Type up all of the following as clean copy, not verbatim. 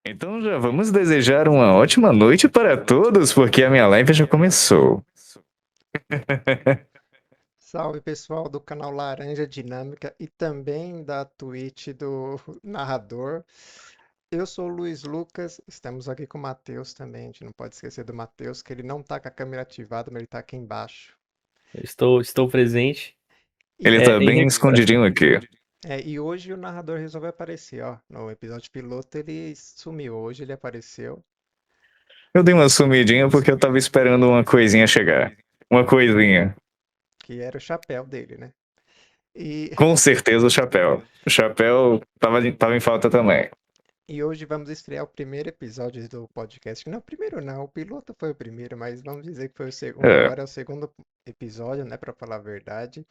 Então já vamos desejar uma ótima noite para todos, porque a minha live já começou. Salve pessoal do canal Laranja Dinâmica e também da Twitch do Narrador. Eu sou o Luiz Lucas, estamos aqui com o Matheus também. A gente não pode esquecer do Matheus, que ele não tá com a câmera ativada, mas ele tá aqui embaixo. Estou presente. Ele E, tá Em bem recuperação. escondidinho aqui. e hoje o narrador resolveu aparecer, ó. No episódio piloto ele sumiu, hoje ele apareceu. Eu dei uma sumidinha porque eu tava esperando uma coisinha chegar. Uma coisinha. Que era o chapéu dele, né? E, Com certeza o chapéu. O chapéu tava em falta também. e hoje vamos estrear o primeiro episódio do podcast. Não, o primeiro não, o piloto foi o primeiro, mas vamos dizer que foi o segundo. É, Agora é o segundo episódio, né, para falar a verdade,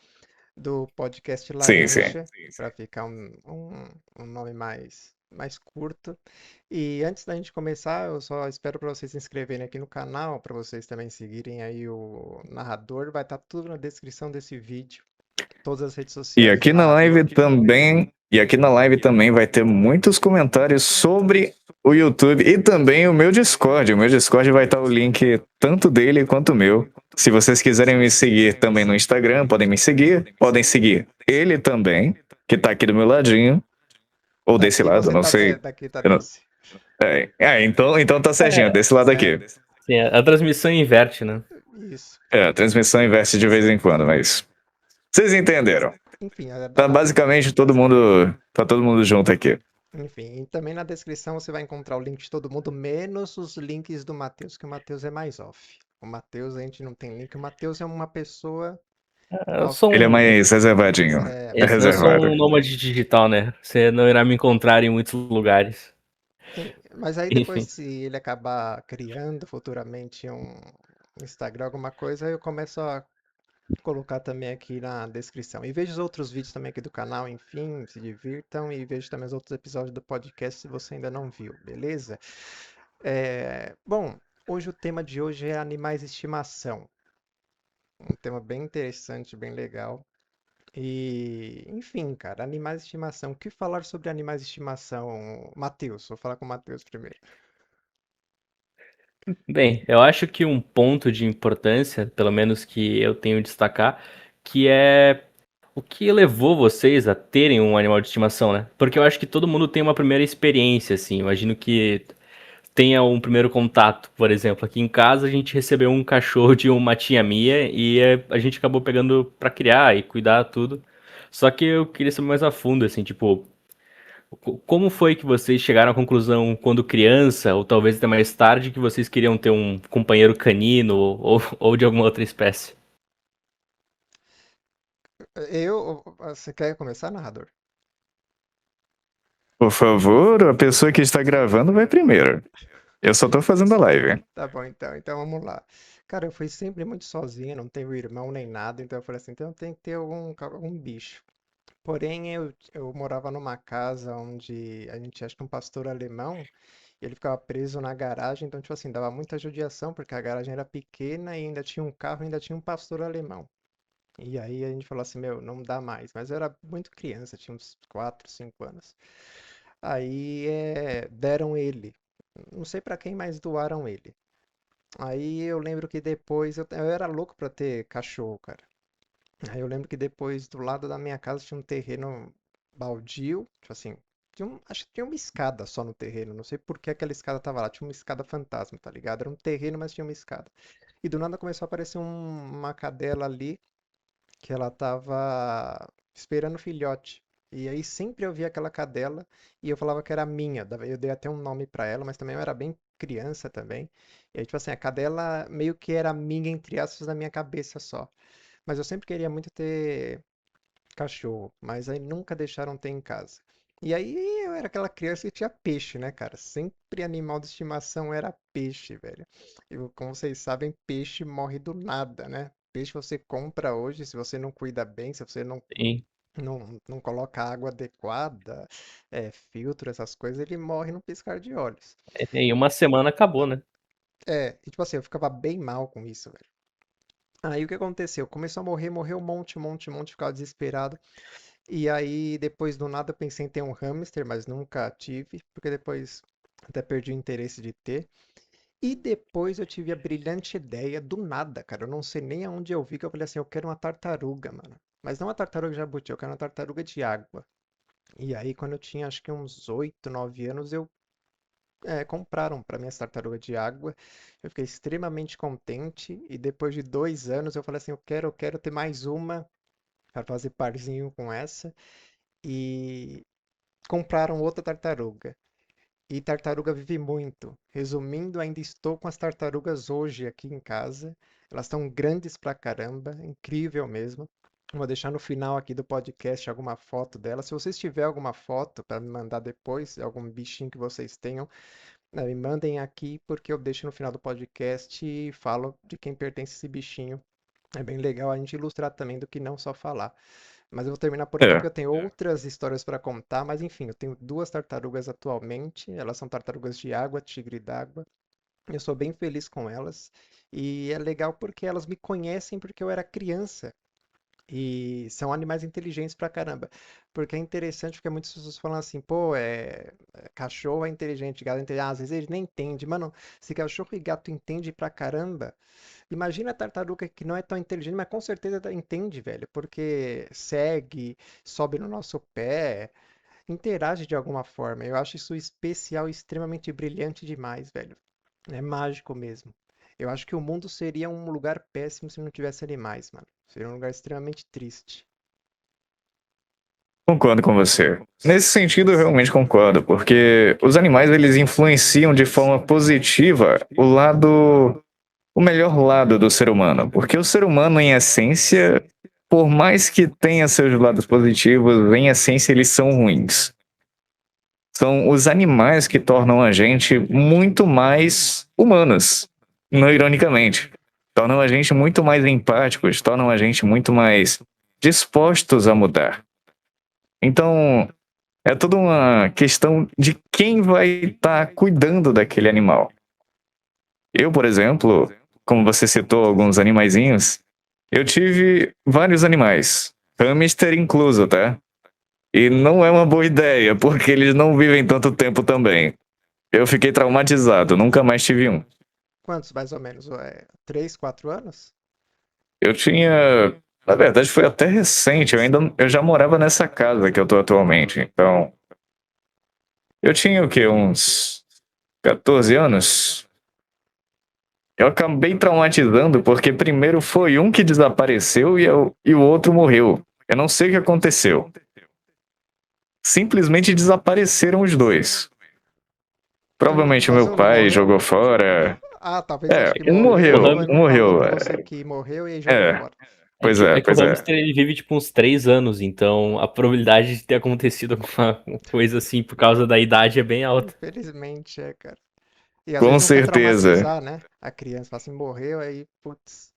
do podcast sim, sim. Laranja, para ficar um nome mais curto. E antes da gente começar, eu só espero para vocês se inscreverem aqui no canal, para vocês também seguirem aí o narrador. Vai estar tudo na descrição desse vídeo, todas as redes E sociais do aqui na narrador. live também, e aqui na live também vai ter muitos comentários sobre o YouTube e também o meu Discord. O meu Discord vai estar o link tanto dele quanto o meu. Se vocês quiserem me seguir também no Instagram, podem me seguir, podem seguir ele também, que tá aqui do meu ladinho, ou desse Daqui lado, você não tá, sei. daqui tá Eu não- desse. então tá certinho, É, desse lado aqui. sim, a transmissão inverte, né? Isso. A transmissão inverte de vez em quando, mas vocês entenderam. Enfim, Tá basicamente todo mundo junto aqui. enfim, e também na descrição você vai encontrar o link de todo mundo, menos os links do Matheus, que o Matheus é mais off. O Matheus a gente não tem link. O Matheus é uma pessoa Eu off. sou Ele é um, mais reservadinho. É Mais eu sou reservado. um nômade digital, né? Você não irá me encontrar em muitos lugares. Mas aí depois, Enfim. se ele acabar criando futuramente um Instagram, alguma coisa, eu começo a colocar também aqui na descrição. E veja os outros vídeos também aqui do canal, enfim, se divirtam e veja também os outros episódios do podcast se você ainda não viu, beleza? Bom, hoje o tema de hoje é animais de estimação. Um tema bem interessante, bem legal. E, enfim, cara, animais de estimação. O que falar sobre animais de estimação? Matheus, vou falar com o Matheus primeiro. Bem, eu acho que um ponto de importância, pelo menos que eu tenho de destacar, que é o que levou vocês a terem um animal de estimação, né? Porque eu acho que todo mundo tem uma primeira experiência, assim. Imagino que tenha um primeiro contato. Por exemplo, aqui em casa a gente recebeu um cachorro de uma tia minha e a gente acabou pegando pra criar e cuidar tudo. Só que eu queria saber mais a fundo, assim, tipo, como foi que vocês chegaram à conclusão quando criança, ou talvez até mais tarde, que vocês queriam ter um companheiro canino ou de alguma outra espécie? Você quer começar, narrador? Por favor, a pessoa que está gravando vai primeiro. Eu só tô fazendo a live. Tá bom, então. Então vamos lá. Cara, eu fui sempre muito sozinho, não tenho irmão nem nada, então eu falei assim, então tem que ter algum bicho. Porém, eu morava numa casa onde a gente acha que um pastor alemão, e ele ficava preso na garagem, então, tipo assim, dava muita judiação, porque a garagem era pequena e ainda tinha um carro e ainda tinha um pastor alemão. E aí a gente falou assim, meu, não dá mais. Mas eu era muito criança, tinha uns 4, 5 anos. Aí deram ele. Não sei pra quem, mas doaram ele. Aí eu lembro que depois eu era louco pra ter cachorro, cara. Aí eu lembro que depois do lado da minha casa tinha um terreno baldio, tipo assim, acho que tinha uma escada só no terreno, não sei por que aquela escada tava lá, tinha uma escada fantasma, tá ligado? Era um terreno, mas tinha uma escada. E do nada começou a aparecer uma cadela ali que ela tava esperando o filhote. E aí sempre eu via aquela cadela e eu falava que era minha. Eu dei até um nome pra ela, mas também eu era bem criança também. E aí, tipo assim, a cadela meio que era minha, entre aspas, na minha cabeça só. Mas eu sempre queria muito ter cachorro, mas aí nunca deixaram ter em casa. E aí eu era aquela criança que tinha peixe, né, cara? Sempre animal de estimação era peixe, velho. E como vocês sabem, peixe morre do nada, né? Peixe você compra hoje, se você não cuida bem, se você Sim. não coloca água adequada, filtro, essas coisas, ele morre no piscar de olhos. Em uma semana acabou, né? E tipo assim, eu ficava bem mal com isso, velho. Aí o que aconteceu? Começou a morrer, morreu um monte, um monte, um monte, ficava desesperado. E aí, depois do nada, eu pensei em ter um hamster, mas nunca tive, porque depois Até perdi o interesse de ter. E depois eu tive a brilhante ideia do nada, cara. Eu não sei nem aonde eu vi que eu falei assim, eu quero uma tartaruga, mano. Mas não uma tartaruga jabuti, eu quero uma tartaruga de água. E aí, quando eu tinha acho que uns 8, 9 anos, compraram para mim essa tartaruga de água. Eu fiquei extremamente contente. E depois de 2 anos, eu falei assim, eu quero ter mais uma para fazer parzinho com essa. E compraram outra tartaruga. E tartaruga vive muito. Resumindo, ainda estou com as tartarugas hoje aqui em casa. Elas estão grandes pra caramba, incrível mesmo. Vou deixar no final aqui do podcast alguma foto delas. Se vocês tiverem alguma foto para me mandar depois, algum bichinho que vocês tenham, me mandem aqui porque eu deixo no final do podcast e falo de quem pertence esse bichinho. É bem legal a gente ilustrar também do que não só falar. Mas eu vou terminar por aqui É. porque eu tenho outras histórias para contar. Mas enfim, eu tenho duas tartarugas atualmente. Elas são tartarugas de água, tigre d'água. Eu sou bem feliz com elas. E é legal porque elas me conhecem porque eu era criança. E são animais inteligentes pra caramba. Porque é interessante porque muitas pessoas falam assim, pô, cachorro é inteligente, gato é inteligente. Ah, às vezes ele nem entende. Mano, se cachorro e gato entende pra caramba, imagina a tartaruga que não é tão inteligente, mas com certeza entende, velho, porque segue, sobe no nosso pé, interage de alguma forma. Eu acho isso especial e extremamente brilhante demais, velho. É mágico mesmo. Eu acho que o mundo seria um lugar péssimo se não tivesse animais, mano. Seria um lugar extremamente triste. Concordo com você. Nesse sentido, eu realmente concordo, porque os animais eles influenciam de forma positiva o melhor lado do ser humano, porque o ser humano, em essência, por mais que tenha seus lados positivos, em essência eles são ruins. São os animais que tornam a gente muito mais humanos, não ironicamente. Tornam a gente muito mais empáticos, tornam a gente muito mais dispostos a mudar. Então, é toda uma questão de quem vai estar cuidando daquele animal. Eu, por exemplo, como você citou alguns animaizinhos, eu tive vários animais, hamster incluso, tá? E não é uma boa ideia, porque eles não vivem tanto tempo também. Eu fiquei traumatizado, nunca mais tive um. Quantos, mais ou menos? 3, 4 anos? Eu tinha, na verdade, foi até recente, eu já morava nessa casa que eu tô atualmente. Então, eu tinha o quê? Uns 14 anos? Eu acabei traumatizando porque primeiro foi um que desapareceu e o outro morreu. Eu não sei o que aconteceu. Simplesmente desapareceram os dois. Provavelmente o Mas meu um não pai morreu? jogou fora. Ah, talvez É, acho que um morreu e morreu, foi um falou morreu. pra você que morreu e aí jogou É, fora. pois é, É que o pois é. hamster ele vive tipo uns 3 anos, então a probabilidade de ter acontecido alguma coisa assim por causa da idade é bem alta. Infelizmente, cara. E às Com vezes não quer certeza. traumatizar, né? A criança fala assim, morreu, aí, putz,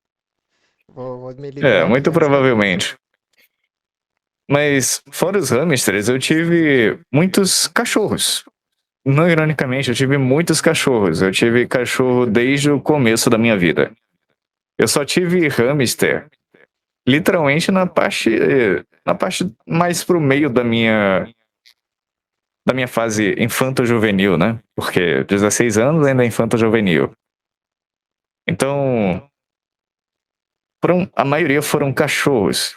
vou me É, livrar aqui muito antes que aconteça. provavelmente. Mas, fora os hamsters, eu tive muitos cachorros. Não ironicamente, eu tive muitos cachorros. Eu tive cachorro desde o começo da minha vida. Eu só tive hamster literalmente na parte mais pro meio da minha fase infanto-juvenil, né? Porque 16 anos ainda é infanto-juvenil. Então, a maioria foram cachorros.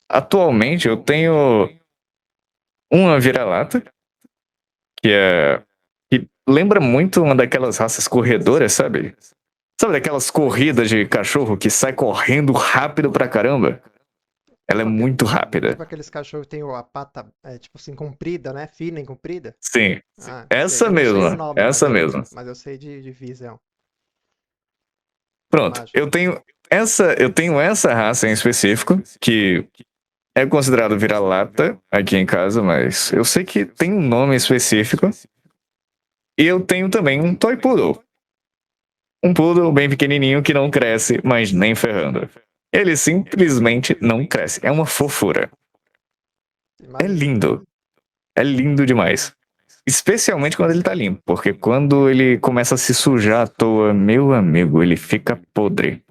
Atualmente eu tenho uma vira-lata, que é que lembra muito uma daquelas raças corredoras, sabe? Sabe daquelas corridas de cachorro que sai correndo rápido pra caramba? Ela é Tipo, muito rápida. tipo aqueles cachorros que tem a pata, tipo assim, comprida, né? Fina e comprida. Sim, Ah, sei. essa Eu não sei o mesma, nome, essa mesma. mas eu sei de visão. Pronto, Imagem. eu tenho essa raça em específico, que é considerado vira-lata aqui em casa, mas eu sei que tem um nome específico. E eu tenho também um toy poodle. Um poodle bem pequenininho que não cresce, mas nem ferrando. Ele simplesmente não cresce. É uma fofura. É Imagina. lindo. É lindo demais. Especialmente quando ele tá limpo, porque quando ele começa a se sujar à toa, meu amigo, ele fica podre.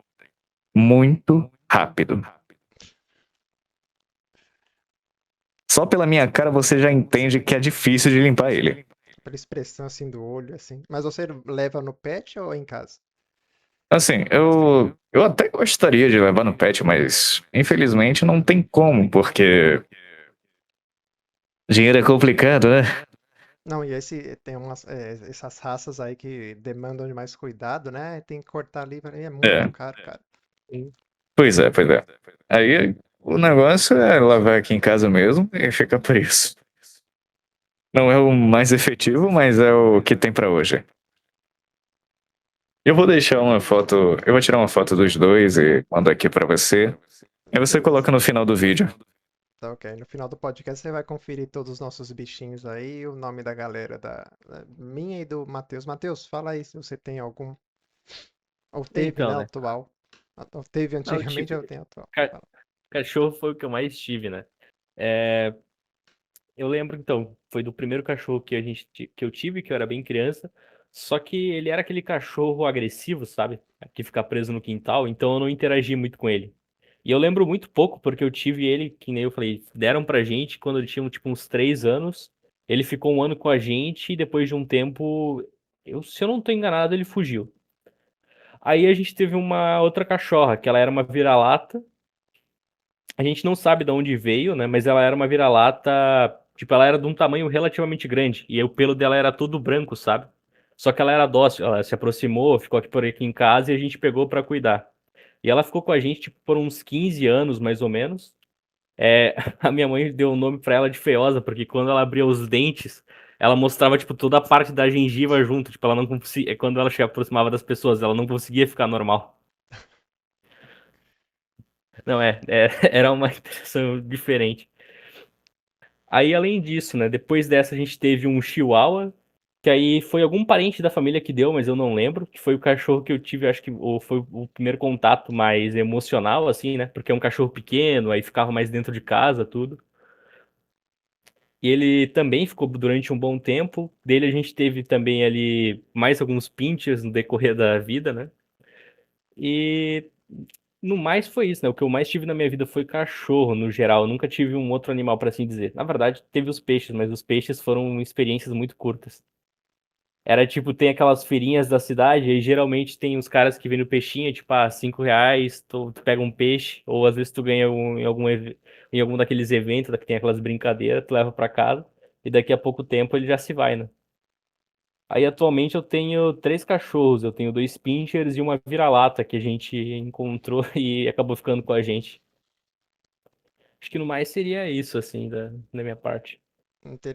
Muito rápido. Só pela minha cara você já entende que é difícil de limpar ele. Pela expressão assim do olho, assim. Mas você leva no pet ou em casa? Assim, eu até gostaria de levar no pet, mas infelizmente não tem como, porque dinheiro é complicado, né? Não, e tem essas raças aí que demandam de mais cuidado, né? Tem que cortar ali, é muito É, caro, cara. pois é, pois é. Aí o negócio é levar aqui em casa mesmo e fica por isso. Não é o mais efetivo, mas é o que tem pra hoje. Eu vou deixar uma foto, eu vou tirar uma foto dos dois e mando aqui pra você. Aí você Beleza. coloca no final do vídeo. Tá ok. No final do podcast você vai conferir todos os nossos bichinhos aí e o nome da galera da minha e do Matheus. Matheus, fala aí se você tem algum. Ou teve, né? Então, né? Atual. Ou teve Não, eu antigamente ou tive. tem atual. ca- Fala. Cachorro foi o que eu mais tive, né? É, eu lembro, então, foi do primeiro cachorro que eu tive, que eu era bem criança. Só que ele era aquele cachorro agressivo, sabe? Que fica preso no quintal, então eu não interagi muito com ele. E eu lembro muito pouco, porque eu tive ele, que nem eu falei, deram pra gente quando ele tinha tipo uns 3 anos. Ele ficou um ano com a gente e depois de um tempo, se eu não tô enganado, ele fugiu. Aí a gente teve uma outra cachorra, que ela era uma vira-lata. A gente não sabe de onde veio, né? Mas ela era uma vira-lata. Tipo, ela era de um tamanho relativamente grande. E o pelo dela era todo branco, sabe? Só que ela era dócil. Ela se aproximou, ficou aqui por aqui em casa e a gente pegou pra cuidar. E ela ficou com a gente, tipo, por uns 15 anos, mais ou menos. É, a minha mãe deu o nome pra ela de feiosa, porque quando ela abria os dentes, ela mostrava, tipo, toda a parte da gengiva junto. Tipo, ela não conseguia. Quando ela se aproximava das pessoas, ela não conseguia ficar normal. Não, era uma impressão diferente. Aí, além disso, né? Depois dessa, a gente teve um Chihuahua, que aí foi algum parente da família que deu, mas eu não lembro, que foi o cachorro que eu tive, acho que foi o primeiro contato mais emocional, assim, né? Porque é um cachorro pequeno, aí ficava mais dentro de casa, tudo. E ele também ficou durante um bom tempo. Dele a gente teve também ali mais alguns pinchers no decorrer da vida, né? E no mais foi isso, né? O que eu mais tive na minha vida foi cachorro, no geral. Eu nunca tive um outro animal, para assim dizer. Na verdade, teve os peixes, mas os peixes foram experiências muito curtas. Era tipo, tem aquelas feirinhas da cidade, e geralmente tem os caras que vendem o peixinho, tipo, R$ 5, tu pega um peixe, ou às vezes tu ganha em algum daqueles eventos que tem aquelas brincadeiras, tu leva pra casa, e daqui a pouco tempo ele já se vai, né? Aí atualmente eu tenho 3 cachorros, eu tenho 2 pinchers e uma vira-lata que a gente encontrou e acabou ficando com a gente. Acho que no mais seria isso, assim, da minha parte.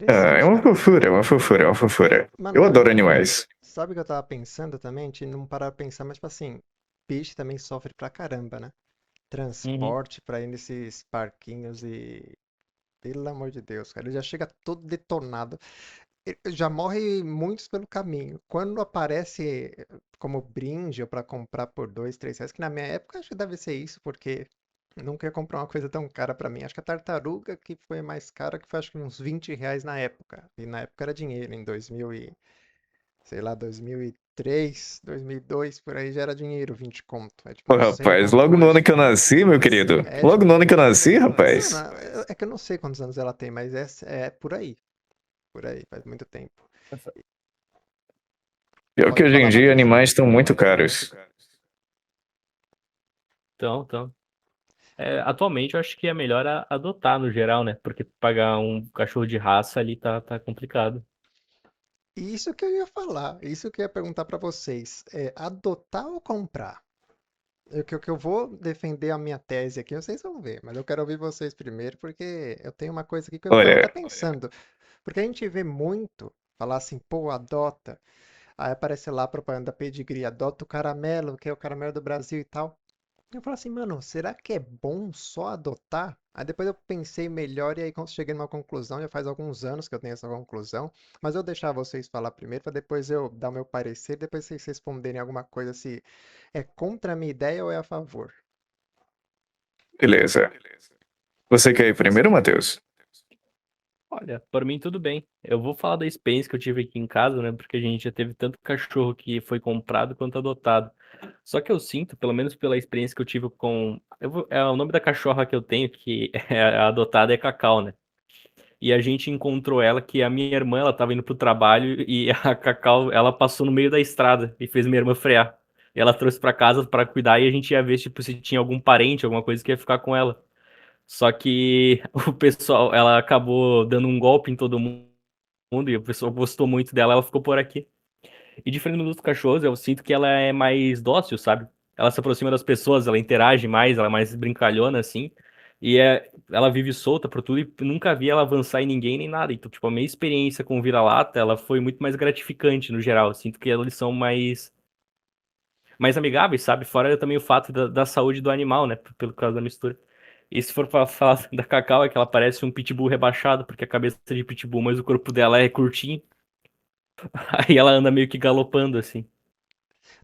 É Interessante, uma cara. fofura, é uma fofura, é uma fofura. Mano, Eu adoro animais. sabe o que eu tava pensando também? A gente não parar pra pensar, mas tipo assim, peixe também sofre pra caramba, né? Uhum. Transporte pra ir nesses parquinhos e. Pelo amor de Deus, cara, ele já chega todo detonado. Já morre muitos pelo caminho. Quando aparece como brinde ou pra comprar por R$ 2, R$ 3, que na minha época acho que deve ser isso, porque eu nunca ia comprar uma coisa tão cara pra mim. Acho que a tartaruga que foi mais cara, que foi acho que uns R$ 20 na época. E na época era dinheiro, em 2000 e, sei lá, 2003, 2002, por aí já era dinheiro, 20 conto. É tipo Pô, uns 100 rapaz, conto logo no ano hoje. que eu nasci, meu querido. É, Logo no ano que eu nasci, mano, rapaz. é que eu não sei quantos anos ela tem, mas é por aí, faz muito tempo. Pior que Pode hoje em falar, dia Matheus. animais estão muito caros. Então. Atualmente eu acho que é melhor adotar no geral, né? Porque pagar um cachorro de raça ali tá complicado. Isso que eu ia falar, isso que eu ia perguntar pra vocês. É adotar ou comprar? Que eu vou defender a minha tese aqui, vocês vão ver, mas eu quero ouvir vocês primeiro, porque eu tenho uma coisa aqui que eu tava até Olha, pensando. Porque a gente vê muito falar assim, pô, adota. Aí aparece lá a propaganda Pedigree, adota o caramelo, que é o caramelo do Brasil e tal. Eu falo assim, mano, será que é bom só adotar? Aí depois eu pensei melhor e aí cheguei numa conclusão, já faz alguns anos que eu tenho essa conclusão, mas eu deixar vocês falar primeiro para depois eu dar o meu parecer, depois vocês responderem alguma coisa se é contra a minha ideia ou é a favor. beleza. Você quer ir primeiro, Matheus? Olha, por mim tudo bem. Eu vou falar da experiência que eu tive aqui em casa, né? Porque a gente já teve tanto cachorro que foi comprado quanto adotado. Só que eu sinto, pelo menos pela experiência que eu tive com. O nome da cachorra que eu tenho, que é adotada, é Cacau, né? e a gente encontrou ela, que a minha irmã, ela tava indo pro trabalho e a Cacau, ela passou no meio da estrada e fez minha irmã frear. E ela trouxe pra casa pra cuidar e a gente ia ver, tipo, se tinha algum parente, alguma coisa que ia ficar com ela. Só que o pessoal, ela acabou dando um golpe em todo mundo e o pessoal gostou muito dela, ela ficou por aqui. E diferente dos outros cachorros, eu sinto que ela é mais dócil, sabe? Ela se aproxima das pessoas, ela interage mais, ela é mais brincalhona, assim. Ela vive solta por tudo e nunca vi ela avançar em ninguém nem nada. Então, tipo, a minha experiência com o vira-lata, ela foi muito mais gratificante no geral. Eu sinto que eles são mais amigáveis, sabe? Fora também o fato da saúde do animal, né? Pelo caso da mistura. E se for pra falar da Cacau, é que ela parece um pitbull rebaixado, porque a cabeça é de pitbull, mas o corpo dela é curtinho. Aí ela anda meio que galopando, assim.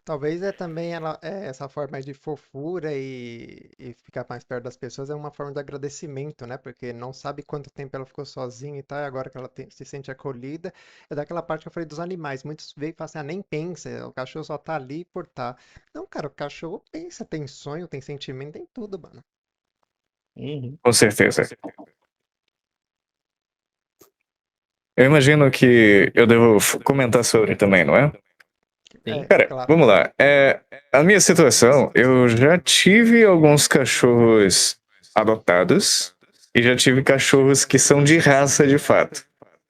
Talvez também essa forma de fofura e ficar mais perto das pessoas é uma forma de agradecimento, né? Porque não sabe quanto tempo ela ficou sozinha e tal, e agora que ela se sente acolhida. É daquela parte que eu falei dos animais. Muitos veem e falam assim, ah, nem pensa, o cachorro só tá ali por tá. Não, cara, o cachorro pensa, tem sonho, tem sentimento, tem tudo, mano. Uhum. Com certeza. Eu imagino que eu devo comentar sobre também, não é? Sim. Cara, Claro. vamos lá. A minha situação, eu já tive alguns cachorros adotados e já tive cachorros que são de raça de fato.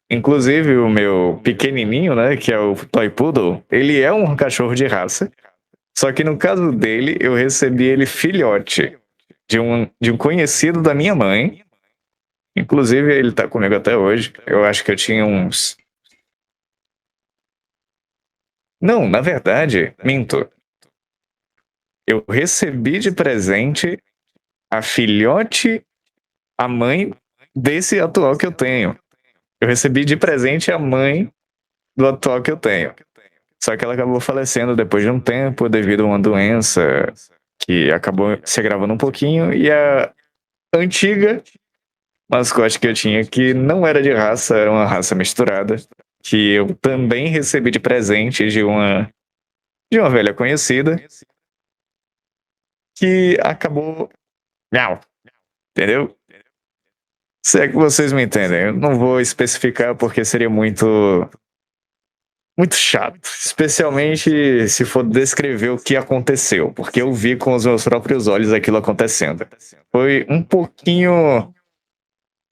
Inclusive o meu pequenininho, né, que é o Toy Poodle, ele é um cachorro de raça. Só que no caso dele, eu recebi ele filhote de um conhecido da minha mãe. Inclusive, ele tá comigo até hoje. Eu acho que eu tinha uns. Não, na verdade, minto. Eu recebi de presente a filhote, a mãe desse atual que eu tenho. Eu recebi de presente a mãe do atual que eu tenho. Só que ela acabou falecendo depois de um tempo devido a uma doença que acabou se agravando um pouquinho. E a antiga mascote que eu tinha, que não era de raça, era uma raça misturada, que eu também recebi de presente de uma velha conhecida, que acabou. Não, entendeu? Se é que vocês me entendem. Eu não vou especificar porque seria muito chato, especialmente se for descrever o que aconteceu, porque eu vi com os meus próprios olhos aquilo acontecendo. Foi um pouquinho,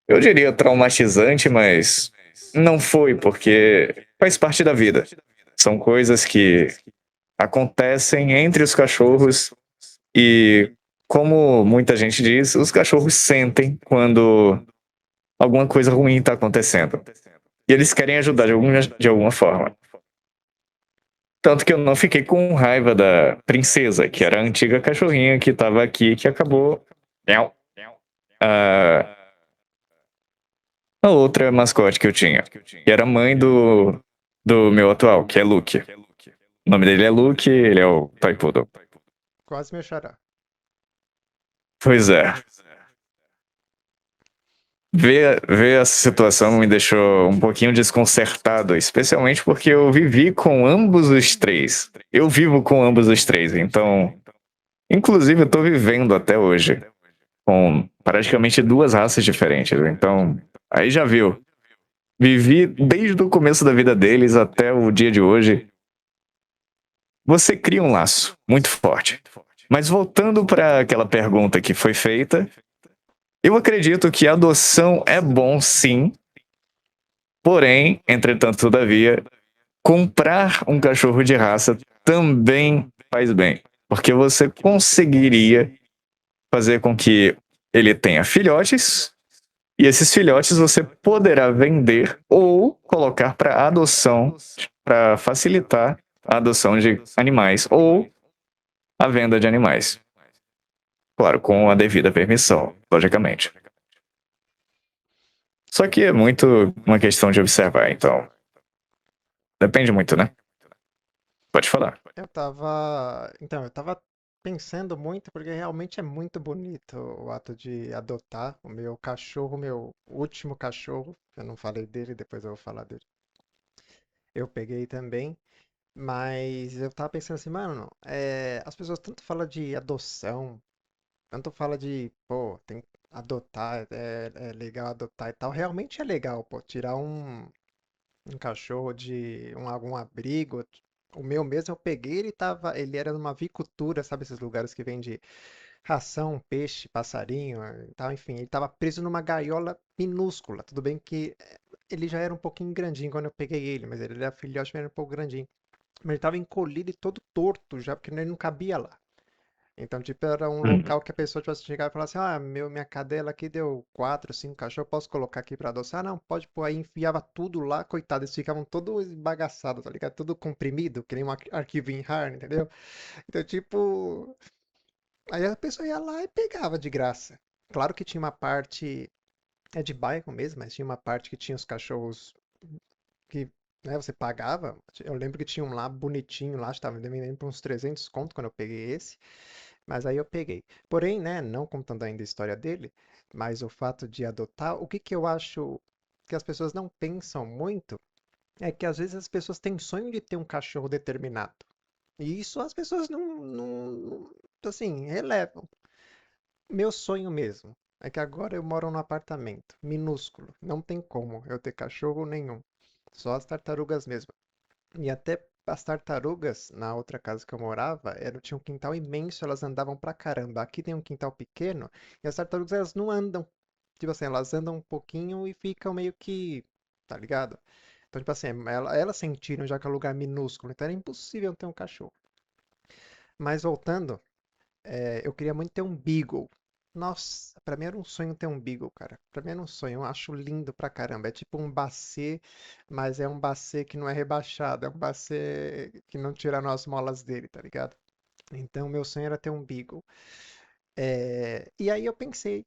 eu diria, traumatizante, mas não foi, porque faz parte da vida. São coisas que acontecem entre os cachorros e, como muita gente diz, os cachorros sentem quando alguma coisa ruim está acontecendo. E eles querem ajudar de alguma forma. Tanto que eu não fiquei com raiva da princesa, que era a antiga cachorrinha que estava aqui, que acabou. A, a outra mascote que eu tinha, que era mãe do meu atual, que é Luke. O nome dele é Luke, ele é o Toy Poodle. Quase meu xará. Pois é. Ver essa situação me deixou um pouquinho desconcertado, especialmente porque eu vivi com ambos os três. Eu vivo com ambos os três, então. Inclusive, eu tô vivendo até hoje com praticamente duas raças diferentes. Então, aí já viu. Vivi desde o começo da vida deles até o dia de hoje. Você cria um laço muito forte. Mas voltando para aquela pergunta que foi feita, eu acredito que a adoção é bom sim, porém, entretanto, todavia, comprar um cachorro de raça também faz bem, porque você conseguiria fazer com que ele tenha filhotes e esses filhotes você poderá vender ou colocar para adoção para facilitar a adoção de animais ou a venda de animais. Claro, com a devida permissão, logicamente. Só que é muito uma questão de observar, então. Depende muito, né? Pode falar. Então, eu tava pensando muito, porque realmente é muito bonito o ato de adotar o meu cachorro, meu último cachorro. Eu não falei dele, depois eu vou falar dele. Eu peguei também, mas eu tava pensando assim, mano, as pessoas tanto falam de adoção, tanto falam de, pô, tem adotar, é legal adotar e tal. Realmente é legal, pô, tirar um cachorro de algum abrigo. O meu mesmo eu peguei, ele era numa avicultura, sabe esses lugares que vende ração, peixe, passarinho e tal, enfim, ele tava preso numa gaiola minúscula. Tudo bem que ele já era um pouquinho grandinho quando eu peguei ele, mas ele era filhote, mas era um pouco grandinho. Mas ele tava encolhido e todo torto já, porque ele não cabia lá. Então, tipo, era um Hum. local que a pessoa tivesse chegar e falar assim: ah, minha cadela aqui deu quatro, cinco cachorros, posso colocar aqui pra adoçar? Ah, não, pode pôr. Aí enfiava tudo lá, coitado, eles ficavam todos esbagaçados, tá ligado? Tudo comprimido, que nem um arquivo em RAR, entendeu? Então, tipo, aí a pessoa ia lá e pegava de graça. Claro que tinha uma parte, é de bairro mesmo, mas tinha uma parte que tinha os cachorros que, né, você pagava. Eu lembro que tinha um lá bonitinho lá, estava vendendo por uns 300 conto quando eu peguei esse. Mas aí eu peguei. Porém, né, não contando ainda a história dele, mas o fato de adotar, o que que eu acho que as pessoas não pensam muito é que às vezes as pessoas têm sonho de ter um cachorro determinado. E isso as pessoas assim, relevam. Meu sonho mesmo é que agora eu moro num apartamento minúsculo. Não tem como eu ter cachorro nenhum. Só as tartarugas mesmo. E até as tartarugas, na outra casa que eu morava, tinha um quintal imenso, elas andavam pra caramba. Aqui tem um quintal pequeno e as tartarugas elas não andam. Tipo assim, elas andam um pouquinho e ficam meio que, tá ligado? Então, tipo assim, elas sentiram já que é um lugar minúsculo, então era impossível ter um cachorro. Mas voltando, eu queria muito ter um Beagle. Nossa, pra mim era um sonho ter um Beagle, cara. Pra mim era um sonho, eu acho lindo pra caramba. É tipo um Basset, mas é um Basset que não é rebaixado, é um Basset que não tira as molas dele, tá ligado? Então meu sonho era ter um Beagle. E aí eu pensei,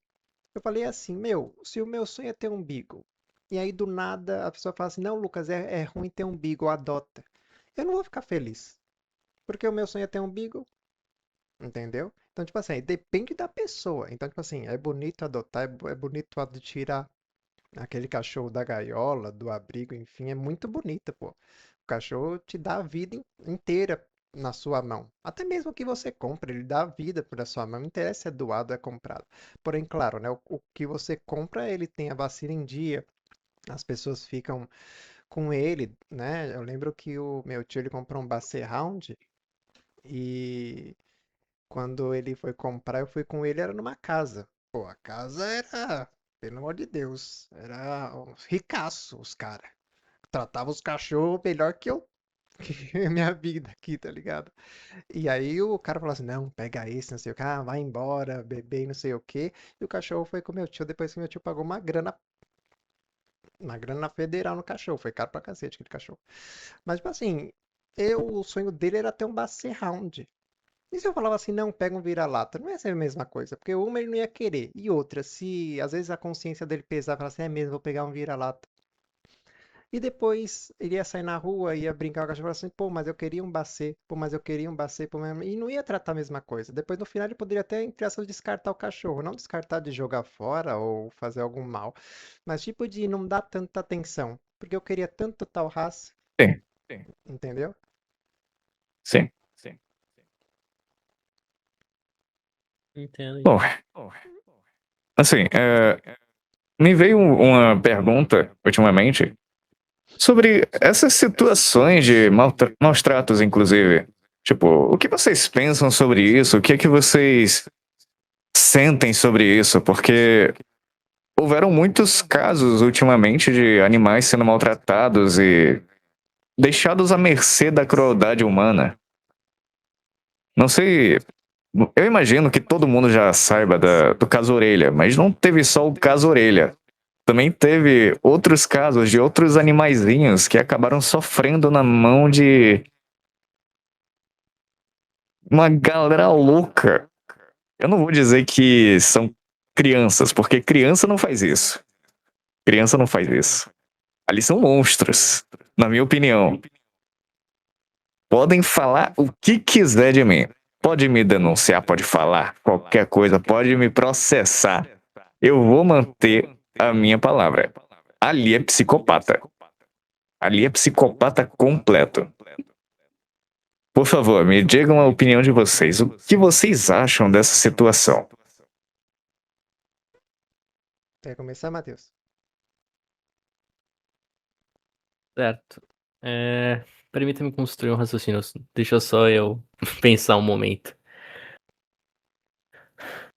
eu falei assim, meu, se o meu sonho é ter um Beagle, e aí do nada a pessoa fala assim, não, Lucas, é ruim ter um Beagle, adota. Eu não vou ficar feliz, porque o meu sonho é ter um Beagle. Entendeu? Então, tipo assim, depende da pessoa. Então, tipo assim, é bonito adotar, é bonito tirar aquele cachorro da gaiola, do abrigo, enfim, é muito bonito, pô. O cachorro te dá a vida inteira na sua mão. Até mesmo que você compre, ele dá a vida para sua mão. Não interessa se é doado ou é comprado. Porém, claro, né? O que você compra, ele tem a vacina em dia. As pessoas ficam com ele, né? Eu lembro que o meu tio ele comprou um Basset Hound e quando ele foi comprar, eu fui com ele, era numa casa. Pô, a casa era, pelo amor de Deus, era um ricaço os caras. Tratava os cachorros melhor que eu, que a minha vida aqui, tá ligado? E aí o cara falou assim, não, pega esse, não sei o que, vai embora, bebê e não sei o que. E o cachorro foi com meu tio, depois que meu tio pagou uma grana federal no cachorro. Foi caro pra cacete aquele cachorro. Mas, tipo assim, o sonho dele era ter um Basset Hound. E se eu falava assim, não, pega um vira-lata? Não ia ser a mesma coisa, porque uma ele não ia querer. E outra, se às vezes a consciência dele pesar, falar assim, é mesmo, vou pegar um vira-lata. E depois ele ia sair na rua, ia brincar com a cachorro, assim, pô, mas eu queria um bacê, pô, mas eu queria um bacê, pô, e não ia tratar a mesma coisa. Depois no final ele poderia até, entre aspas, descartar o cachorro. Não descartar de jogar fora ou fazer algum mal, mas tipo de não dar tanta atenção. Porque eu queria tanto tal raça, Sim, entendeu? sim. Entendo, Bom, entendo. assim, me veio uma pergunta ultimamente sobre essas situações de maus tratos, inclusive. Tipo, o que vocês pensam sobre isso? O que é que vocês sentem sobre isso? Porque houveram muitos casos ultimamente de animais sendo maltratados e deixados à mercê da crueldade humana. Não sei, eu imagino que todo mundo já saiba do caso Orelha, mas não teve só o caso Orelha. Também teve outros casos de outros animaizinhos que acabaram sofrendo na mão de uma galera louca. Eu não vou dizer que são crianças, porque criança não faz isso. Criança não faz isso. Ali são monstros, na minha opinião. Podem falar o que quiser de mim. Pode me denunciar, pode falar qualquer coisa, pode me processar. Eu vou manter a minha palavra. Ali é psicopata. Ali é psicopata completo. Por favor, me digam a opinião de vocês. O que vocês acham dessa situação? Quer começar, Matheus? Certo. Permita-me construir um raciocínio. Deixa só eu pensar um momento.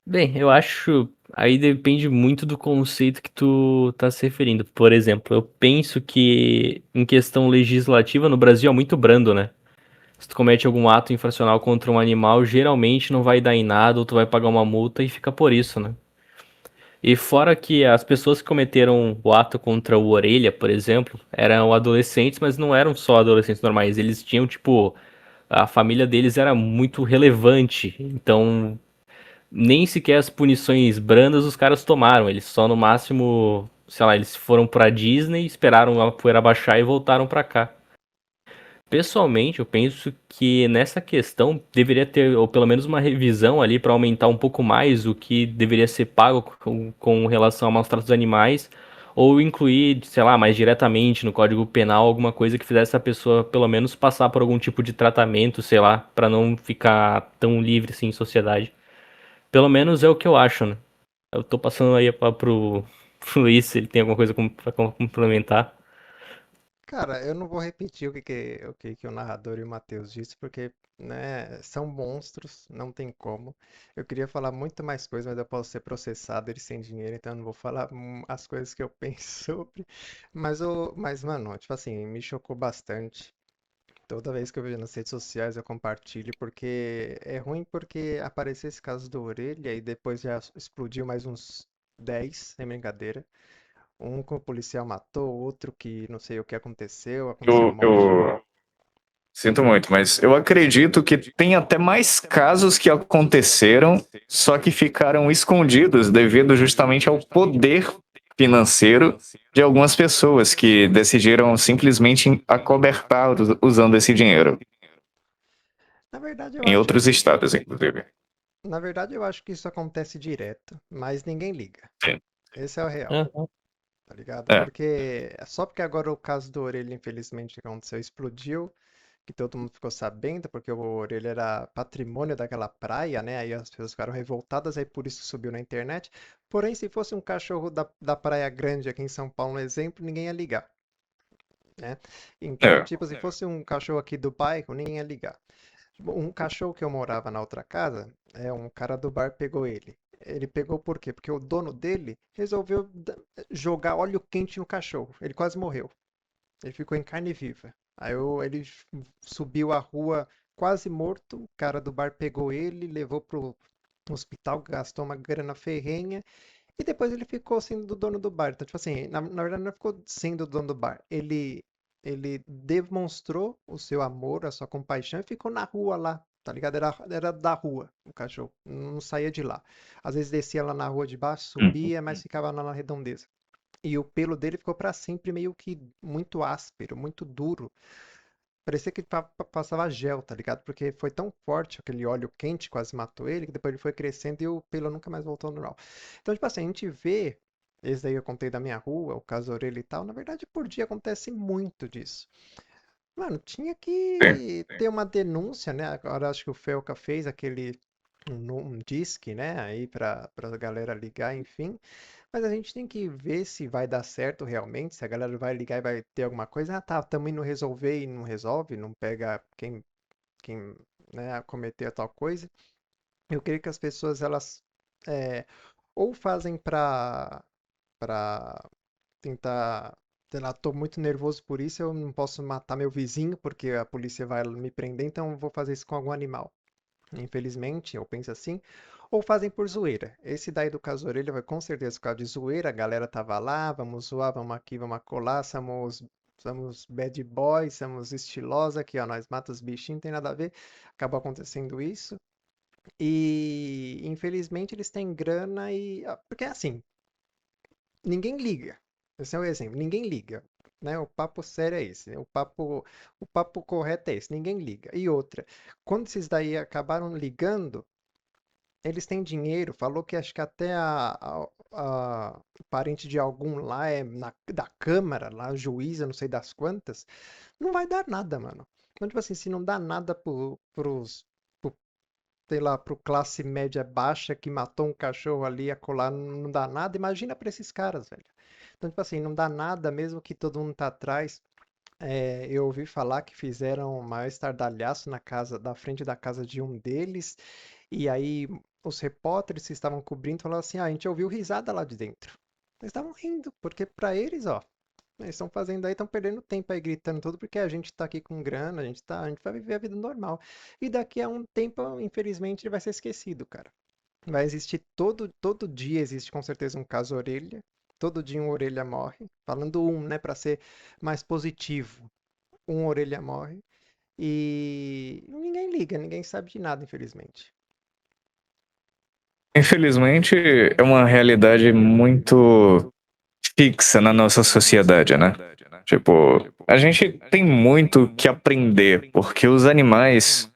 Bem, eu acho. Aí depende muito do conceito que tu tá se referindo. Por exemplo, eu penso que em questão legislativa no Brasil é muito brando, né? Se tu comete algum ato infracional contra um animal, geralmente não vai dar em nada, ou tu vai pagar uma multa e fica por isso, né? E fora que as pessoas que cometeram o ato contra o Orelha, por exemplo, eram adolescentes, mas não eram só adolescentes normais. Eles tinham, tipo, a família deles era muito relevante. Então, nem sequer as punições brandas os caras tomaram. Eles só no máximo, sei lá, eles foram pra Disney, esperaram a poeira baixar e voltaram pra cá. Pessoalmente, eu penso que nessa questão deveria ter, ou pelo menos uma revisão ali para aumentar um pouco mais o que deveria ser pago com relação a maus tratos dos animais, ou incluir, sei lá, mais diretamente no Código Penal alguma coisa que fizesse a pessoa pelo menos passar por algum tipo de tratamento, sei lá, para não ficar tão livre assim em sociedade. Pelo menos é o que eu acho, né? Eu tô passando aí pro Luiz, se ele tem alguma coisa pra complementar. Cara, eu não vou repetir o que o narrador e o Matheus disse, porque, né, são monstros, não tem como. Eu queria falar muito mais coisas, mas eu posso ser processado, eles sem dinheiro, então eu não vou falar as coisas que eu penso sobre. Mas, mano, tipo assim, me chocou bastante. Toda vez que eu vejo nas redes sociais eu compartilho, porque é ruim porque apareceu esse caso do Orelha e depois já explodiu mais uns 10, sem brincadeira. Um que o policial matou, outro que não sei o que aconteceu, aconteceu um monte. Eu sinto muito, mas eu acredito que tem até mais casos que aconteceram, só que ficaram escondidos devido justamente ao poder financeiro de algumas pessoas que decidiram simplesmente acobertar usando esse dinheiro, Na verdade, eu em acho outros que, estados, inclusive. na verdade, eu acho que isso acontece direto, mas ninguém liga. Sim. Esse é o real, Ah, tá ligado? É, Porque só porque agora o caso do Orelha, infelizmente, que aconteceu, explodiu, que todo mundo ficou sabendo, porque o Orelha era patrimônio daquela praia, né? Aí as pessoas ficaram revoltadas, aí por isso subiu na internet. Porém, se fosse um cachorro da Praia Grande aqui em São Paulo, um exemplo, ninguém ia ligar, né? Então, é. tipo, se fosse um cachorro aqui do bairro, ninguém ia ligar. Tipo, um cachorro que eu morava na outra casa, um cara do bar pegou ele. Ele pegou por quê? Porque o dono dele resolveu jogar óleo quente no cachorro. Ele quase morreu. Ele ficou em carne viva. Ele subiu a rua quase morto. O cara do bar pegou ele, levou pro hospital, gastou uma grana ferrenha. E depois ele ficou sendo o dono do bar. Então, tipo assim, na verdade não ficou sendo o dono do bar. Ele demonstrou o seu amor, a sua compaixão e ficou na rua lá, tá ligado? Era da rua o cachorro, não saía de lá. Às vezes descia lá na rua de baixo, Uhum. subia, mas ficava lá na redondeza. E o pelo dele ficou pra sempre meio que muito áspero, muito duro. Parecia que passava gel, tá ligado? Porque foi tão forte aquele óleo quente, quase matou ele, que depois ele foi crescendo e o pelo nunca mais voltou ao normal. Então, tipo assim, a gente vê, esse daí eu contei da minha rua, o caso orelha e tal, na verdade, por dia acontece muito disso. Mano, tinha Sim. que ter uma denúncia, né? Agora acho que o Felca fez aquele um disque, né? Aí pra galera ligar, enfim. Mas a gente tem que ver se vai dar certo realmente, se a galera vai ligar e vai ter alguma coisa. Ah, tá, também não resolver e não resolve, não pega quem, né, cometeu tal coisa. Eu creio que as pessoas, elas é, ou fazem pra tentar, sei lá, tô muito nervoso por isso, eu não posso matar meu vizinho porque a polícia vai me prender, então eu vou fazer isso com algum animal. Infelizmente, eu penso assim. Ou fazem por zoeira. Esse daí do caso Orelha vai com certeza por causa de zoeira. A galera tava lá, vamos zoar, vamos aqui, vamos acolá, somos bad boys, somos estilosa, aqui ó, nós mata os bichinhos, não tem nada a ver. Acabou acontecendo isso. E infelizmente eles têm grana e. Porque assim, ninguém liga. Esse é o exemplo, ninguém liga. Né? O papo sério é esse. O papo correto é esse, ninguém liga. E outra, quando esses daí acabaram ligando, eles têm dinheiro, falou que acho que até a parente de algum lá da Câmara, lá, juíza, não sei das quantas, não vai dar nada, mano. Então, tipo assim, se não dá nada sei lá, pro classe média baixa que matou um cachorro ali, acolá, não dá nada. Imagina pra esses caras, velho. Então, tipo assim, não dá nada mesmo que todo mundo tá atrás. Eu ouvi falar que fizeram o maior estardalhaço na casa, da frente da casa de um deles, e aí os repórteres que estavam cobrindo falaram assim: a gente ouviu risada lá de dentro. Eles estavam rindo, porque pra eles, ó, eles estão fazendo aí, estão perdendo tempo aí gritando tudo, porque a gente tá aqui com grana, a gente vai viver a vida normal. E daqui a um tempo, infelizmente, ele vai ser esquecido, cara. Vai existir todo dia existe com certeza um caso orelha. Todo dia um orelha morre. Falando um, né, para ser mais positivo. Um orelha morre. E ninguém liga, ninguém sabe de nada, infelizmente. Infelizmente, é uma realidade muito fixa na nossa sociedade, né? Tipo, a gente tem muito que aprender, porque os animais,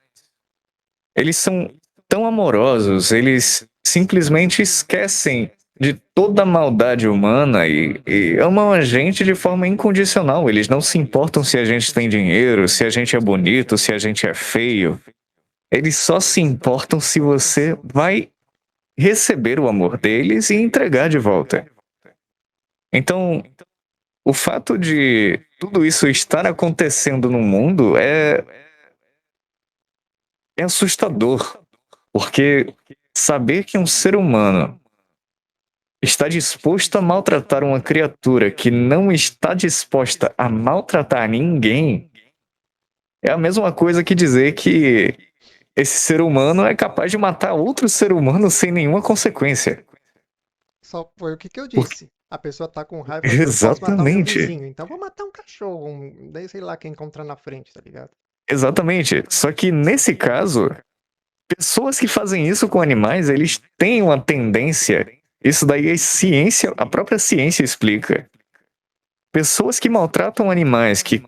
eles são tão amorosos, eles simplesmente esquecem de toda a maldade humana e amam a gente de forma incondicional. Eles não se importam se a gente tem dinheiro, se a gente é bonito, se a gente é feio. Eles só se importam se você vai receber o amor deles e entregar de volta. Então, o fato de tudo isso estar acontecendo no mundo é assustador, porque saber que um ser humano está disposto a maltratar uma criatura que não está disposta a maltratar ninguém é a mesma coisa que dizer que esse ser humano é capaz de matar outro ser humano sem nenhuma consequência. Só foi o que eu Porque- disse. A pessoa tá com raiva, falou, pô, eu posso matar o meu Exatamente. vizinho, então vou matar um cachorro, daí sei lá quem encontrar na frente, tá ligado? Exatamente. Só que nesse caso, pessoas que fazem isso com animais, eles têm uma tendência. Isso daí é ciência, a própria ciência explica. Pessoas que maltratam animais, que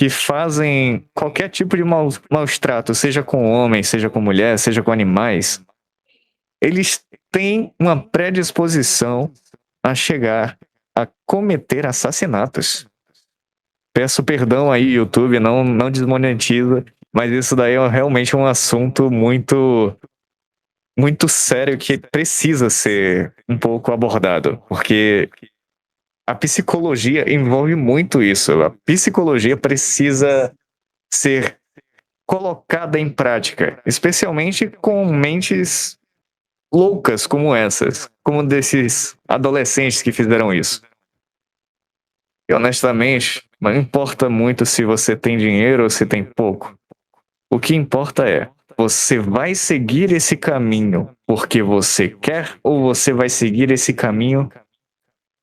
fazem qualquer tipo de maus trato, seja com homem, seja com mulher, seja com animais, eles têm uma predisposição a chegar a cometer assassinatos. Peço perdão aí, YouTube, não desmonetiza, mas isso daí é realmente um assunto muito sério que precisa ser um pouco abordado, porque a psicologia envolve muito isso. A psicologia precisa ser colocada em prática, especialmente com mentes loucas como essas, como desses adolescentes que fizeram isso. E honestamente, não importa muito se você tem dinheiro ou se tem pouco. O que importa é, você vai seguir esse caminho porque você quer ou você vai seguir esse caminho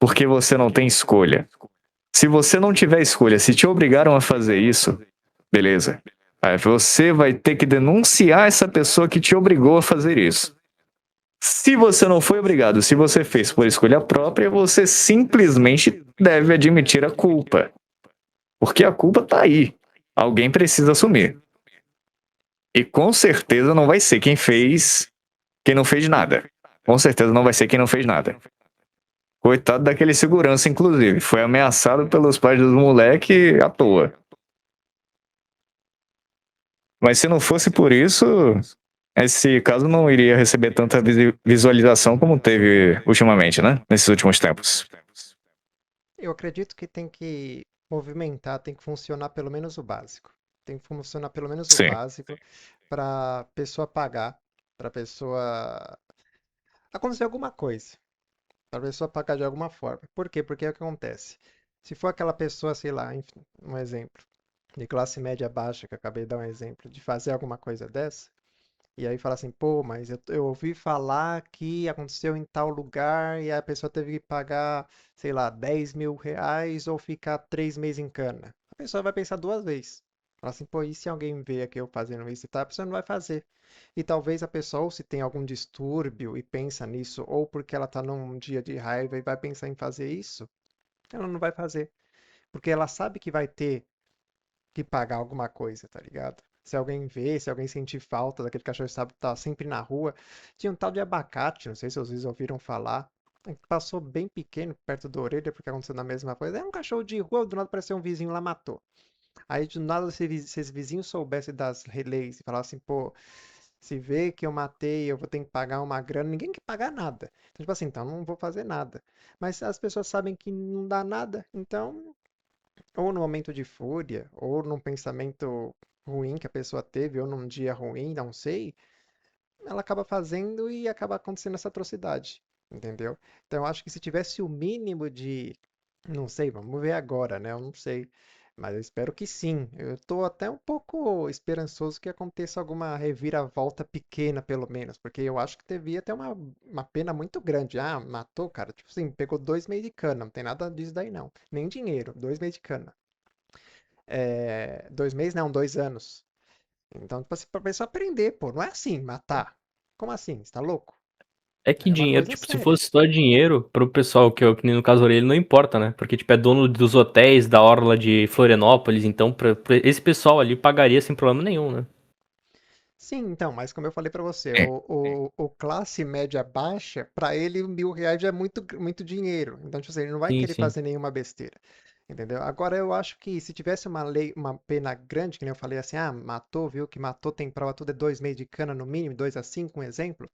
porque você não tem escolha? Se você não tiver escolha, se te obrigaram a fazer isso, beleza. Aí você vai ter que denunciar essa pessoa que te obrigou a fazer isso. Se você não foi obrigado, se você fez por escolha própria, você simplesmente deve admitir a culpa. Porque a culpa tá aí. Alguém precisa assumir. E com certeza não vai ser quem não fez nada. Com certeza não vai ser quem não fez nada. Coitado daquele segurança, inclusive. Foi ameaçado pelos pais dos moleque à toa. Mas se não fosse por isso, esse caso não iria receber tanta visualização como teve ultimamente, né? Nesses últimos tempos. Eu acredito que tem que movimentar, tem que funcionar pelo menos o básico. Tem que funcionar pelo menos o Sim. básico para pessoa pagar, para pessoa acontecer alguma coisa, para pessoa pagar de alguma forma. Por quê? Porque é o que acontece. Se for aquela pessoa, sei lá, enfim, um exemplo, de classe média baixa, que eu acabei de dar um exemplo, de fazer alguma coisa dessa, e aí fala assim, pô, mas eu ouvi falar que aconteceu em tal lugar e a pessoa teve que pagar, sei lá, R$ 10.000 ou ficar 3 meses em cana. A pessoa vai pensar duas vezes. Fala assim, pô, e se alguém vê aqui eu fazendo isso e tal, a pessoa não vai fazer. E talvez a pessoa, ou se tem algum distúrbio e pensa nisso, ou porque ela tá num dia de raiva e vai pensar em fazer isso, ela não vai fazer. Porque ela sabe que vai ter que pagar alguma coisa, tá ligado? Se alguém vê, se alguém sentir falta daquele cachorro que tá sempre na rua. Tinha um tal de abacate, não sei se vocês ouviram falar. Passou bem pequeno perto da orelha, porque aconteceu na mesma coisa. Era um cachorro de rua, do nada apareceu um vizinho lá, matou. Aí do nada, se esse vizinho soubesse das leis e falasse assim, pô, Se vê que eu matei, eu vou ter que pagar uma grana, ninguém quer pagar nada. Então, tipo assim, então não vou fazer nada. Mas as pessoas sabem que não dá nada, então, ou no momento de fúria, ou num pensamento ruim que a pessoa teve, ou num dia ruim, não sei, ela acaba fazendo e acaba acontecendo essa atrocidade, entendeu? Então eu acho que se tivesse o mínimo de, não sei, vamos ver agora, né? Eu não sei, mas eu espero que sim. Eu tô até um pouco esperançoso que aconteça alguma reviravolta pequena, pelo menos, porque eu acho que devia ter uma pena muito grande. Ah, matou, cara, tipo assim, pegou 2 meses de cana, não tem nada disso daí não, nem dinheiro, 2 meses de cana. 2 meses não, 2 anos. Então, tipo assim, pra pessoa aprender, pô, não é assim, matar. Como assim? Você tá louco? É que É uma dinheiro, coisa tipo, se séria. fosse só dinheiro, pro pessoal que nem no caso orelha, não importa, né? Porque, tipo, é dono dos hotéis da orla de Florianópolis, então pra esse pessoal ali pagaria sem problema nenhum, né? Sim, então, mas como eu falei pra você, É. o classe média baixa, pra ele R$ 1.000 já é muito dinheiro. Então, tipo assim, ele não vai Sim, querer sim. fazer nenhuma besteira. Entendeu? Agora eu acho que se tivesse uma lei, uma pena grande, que nem eu falei assim, ah, matou, viu que matou, tem prova, tudo é 2 meses de cana no mínimo, 2 a 5, um exemplo.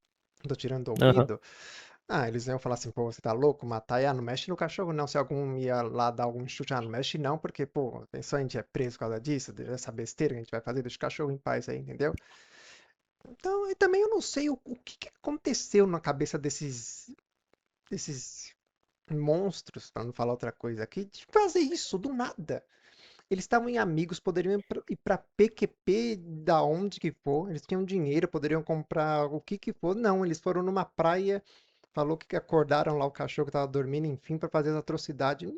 Tô tirando o Aham. ouvido. Ah, eles iam falar assim, pô, você tá louco? Matar, ah, não mexe no cachorro não. Se algum ia lá dar algum chute, ah, não mexe não, porque, pô, pensou a gente é preso por causa disso, dessa besteira que a gente vai fazer, deixa o cachorro em paz aí, entendeu? Então, e também eu não sei o que aconteceu na cabeça desses monstros, pra não falar outra coisa aqui, de fazer isso do nada. Eles estavam em amigos, poderiam ir pra PQP da onde que for, eles tinham dinheiro, poderiam comprar o que for. Não, eles foram numa praia, falou que acordaram lá o cachorro que tava dormindo, enfim, pra fazer as atrocidades.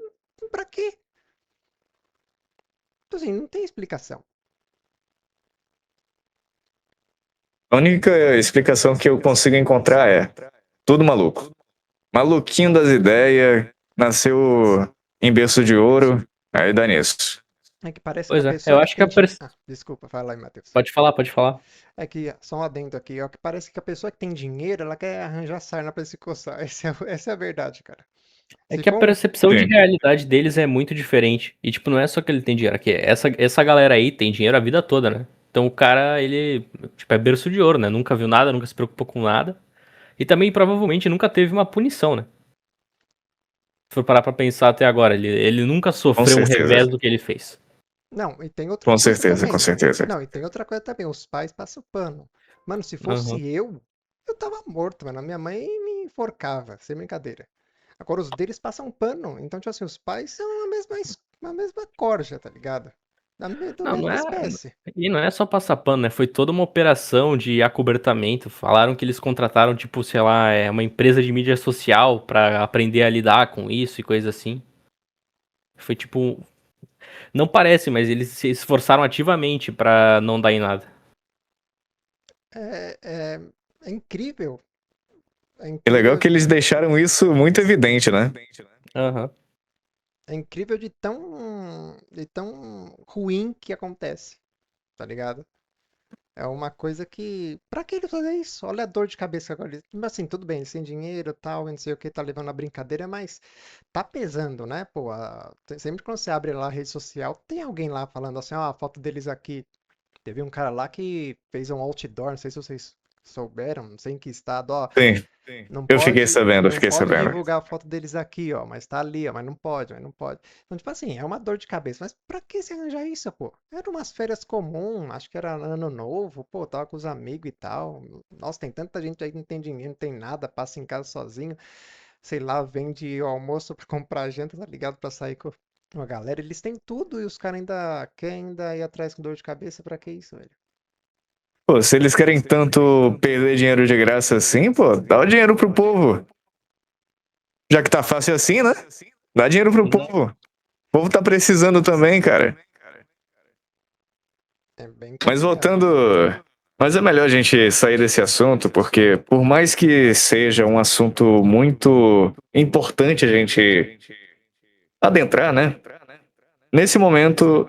Pra quê? Então, assim, não tem explicação. A única explicação que eu consigo encontrar é tudo maluco. Maluquinho das ideias, nasceu em berço de ouro, aí dá nisso. É que parece que a Pois é, eu pessoa que acho que tem a dinheiro. perce... Ah, desculpa, fala aí, Matheus. Pode falar, pode falar. É que, só um adendo aqui, ó, que parece que a pessoa que tem dinheiro, ela quer arranjar sarna pra se coçar. Essa é a verdade, cara. É Se que a for um. percepção de Sim, realidade deles é muito diferente. E, tipo, não é só que ele tem dinheiro, é que essa galera aí tem dinheiro a vida toda, né? Então o cara, ele, tipo, é berço de ouro, né? Nunca viu nada, nunca se preocupou com nada. E também, provavelmente, nunca teve uma punição, né? Se for parar pra pensar até agora, ele nunca com sofreu um certeza. revés do que ele fez. Não, e tem outra Com coisa certeza, com também. certeza. Não, e tem outra coisa também. Os pais passam pano. Mano, se fosse Aham. eu tava morto, mano. A minha mãe me enforcava, sem brincadeira. Agora os deles passam pano. Então, tipo assim, os pais são a mesma corja, tá ligado? Da Não, não mesma é. espécie. E não é só passar pano, né? Foi toda uma operação de acobertamento. Falaram que eles contrataram, tipo, sei lá, uma empresa de mídia social pra aprender a lidar com isso e coisa assim. Foi tipo. Não parece, mas eles se esforçaram ativamente pra não dar em nada. É, é, é incrível. É E legal incrível, que eles deixaram isso muito evidente, né? Aham. é incrível de tão ruim que acontece, tá ligado? É uma coisa que. Pra que ele fazer isso? Olha a dor de cabeça agora. Assim, tudo bem, sem dinheiro e tal, não sei o que, tá levando a brincadeira, mas tá pesando, né? Pô, sempre quando você abre lá a rede social, tem alguém lá falando assim, ó, a foto deles aqui. Teve um cara lá que fez um outdoor, não sei se vocês souberam, não sei em que estado, ó. Sim, Não eu fiquei pode, sabendo, eu não fiquei pode sabendo. divulgar a foto deles aqui, ó, mas tá ali, ó, mas não pode, mas não pode. Então, tipo assim, é uma dor de cabeça, mas pra que se arranjar isso, pô? Era umas férias comuns, acho que era ano novo, pô, tava com os amigos e tal. Nossa, tem tanta gente aí que não tem dinheiro, não tem nada, passa em casa sozinho, sei lá, vende o almoço pra comprar janta, tá ligado? Pra sair com a galera. Eles têm tudo e os caras ainda querem ainda ir atrás com dor de cabeça, pra que isso, velho? Pô, se eles querem tanto perder dinheiro de graça assim, pô, dá o dinheiro pro povo. Já que tá fácil assim, né? Dá dinheiro pro Uhum. povo. O povo tá precisando também, cara. É bem Mas complicado. voltando. Mas é melhor a gente sair desse assunto, porque por mais que seja um assunto muito importante a gente adentrar, né? Nesse momento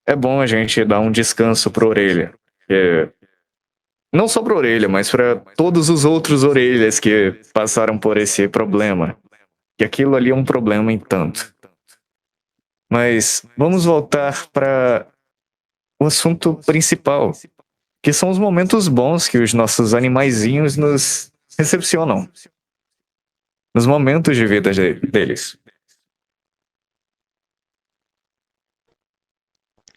é bom a gente dar um descanso pra orelha. Porque não só pra orelha, mas pra todos os outros orelhas que passaram por esse problema. Que aquilo ali é um problema em tanto. Mas vamos voltar para o assunto principal. que são os momentos bons que os nossos animaizinhos nos recepcionam, nos momentos de vida deles.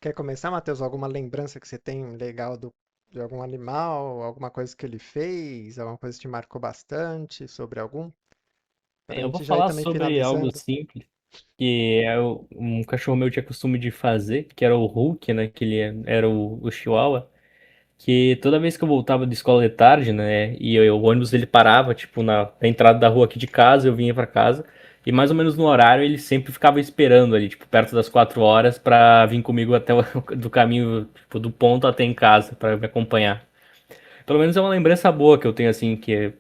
Quer começar, Matheus? Alguma lembrança que você tem legal de algum animal, alguma coisa que ele fez, alguma coisa que te marcou bastante sobre algum? Pra Eu vou gente já ir falar também sobre algo finalizando. simples, que um cachorro meu tinha costume de fazer, que era o Hulk, né? Que ele era o Chihuahua. Que toda vez que eu voltava de escola de tarde, né, o ônibus ele parava, tipo, na entrada da rua aqui de casa, eu vinha pra casa, e mais ou menos no horário ele sempre ficava esperando ali, tipo, perto das 4 horas pra vir comigo até do caminho, tipo, do ponto até em casa, pra me acompanhar. Pelo menos é uma lembrança boa que eu tenho, assim, que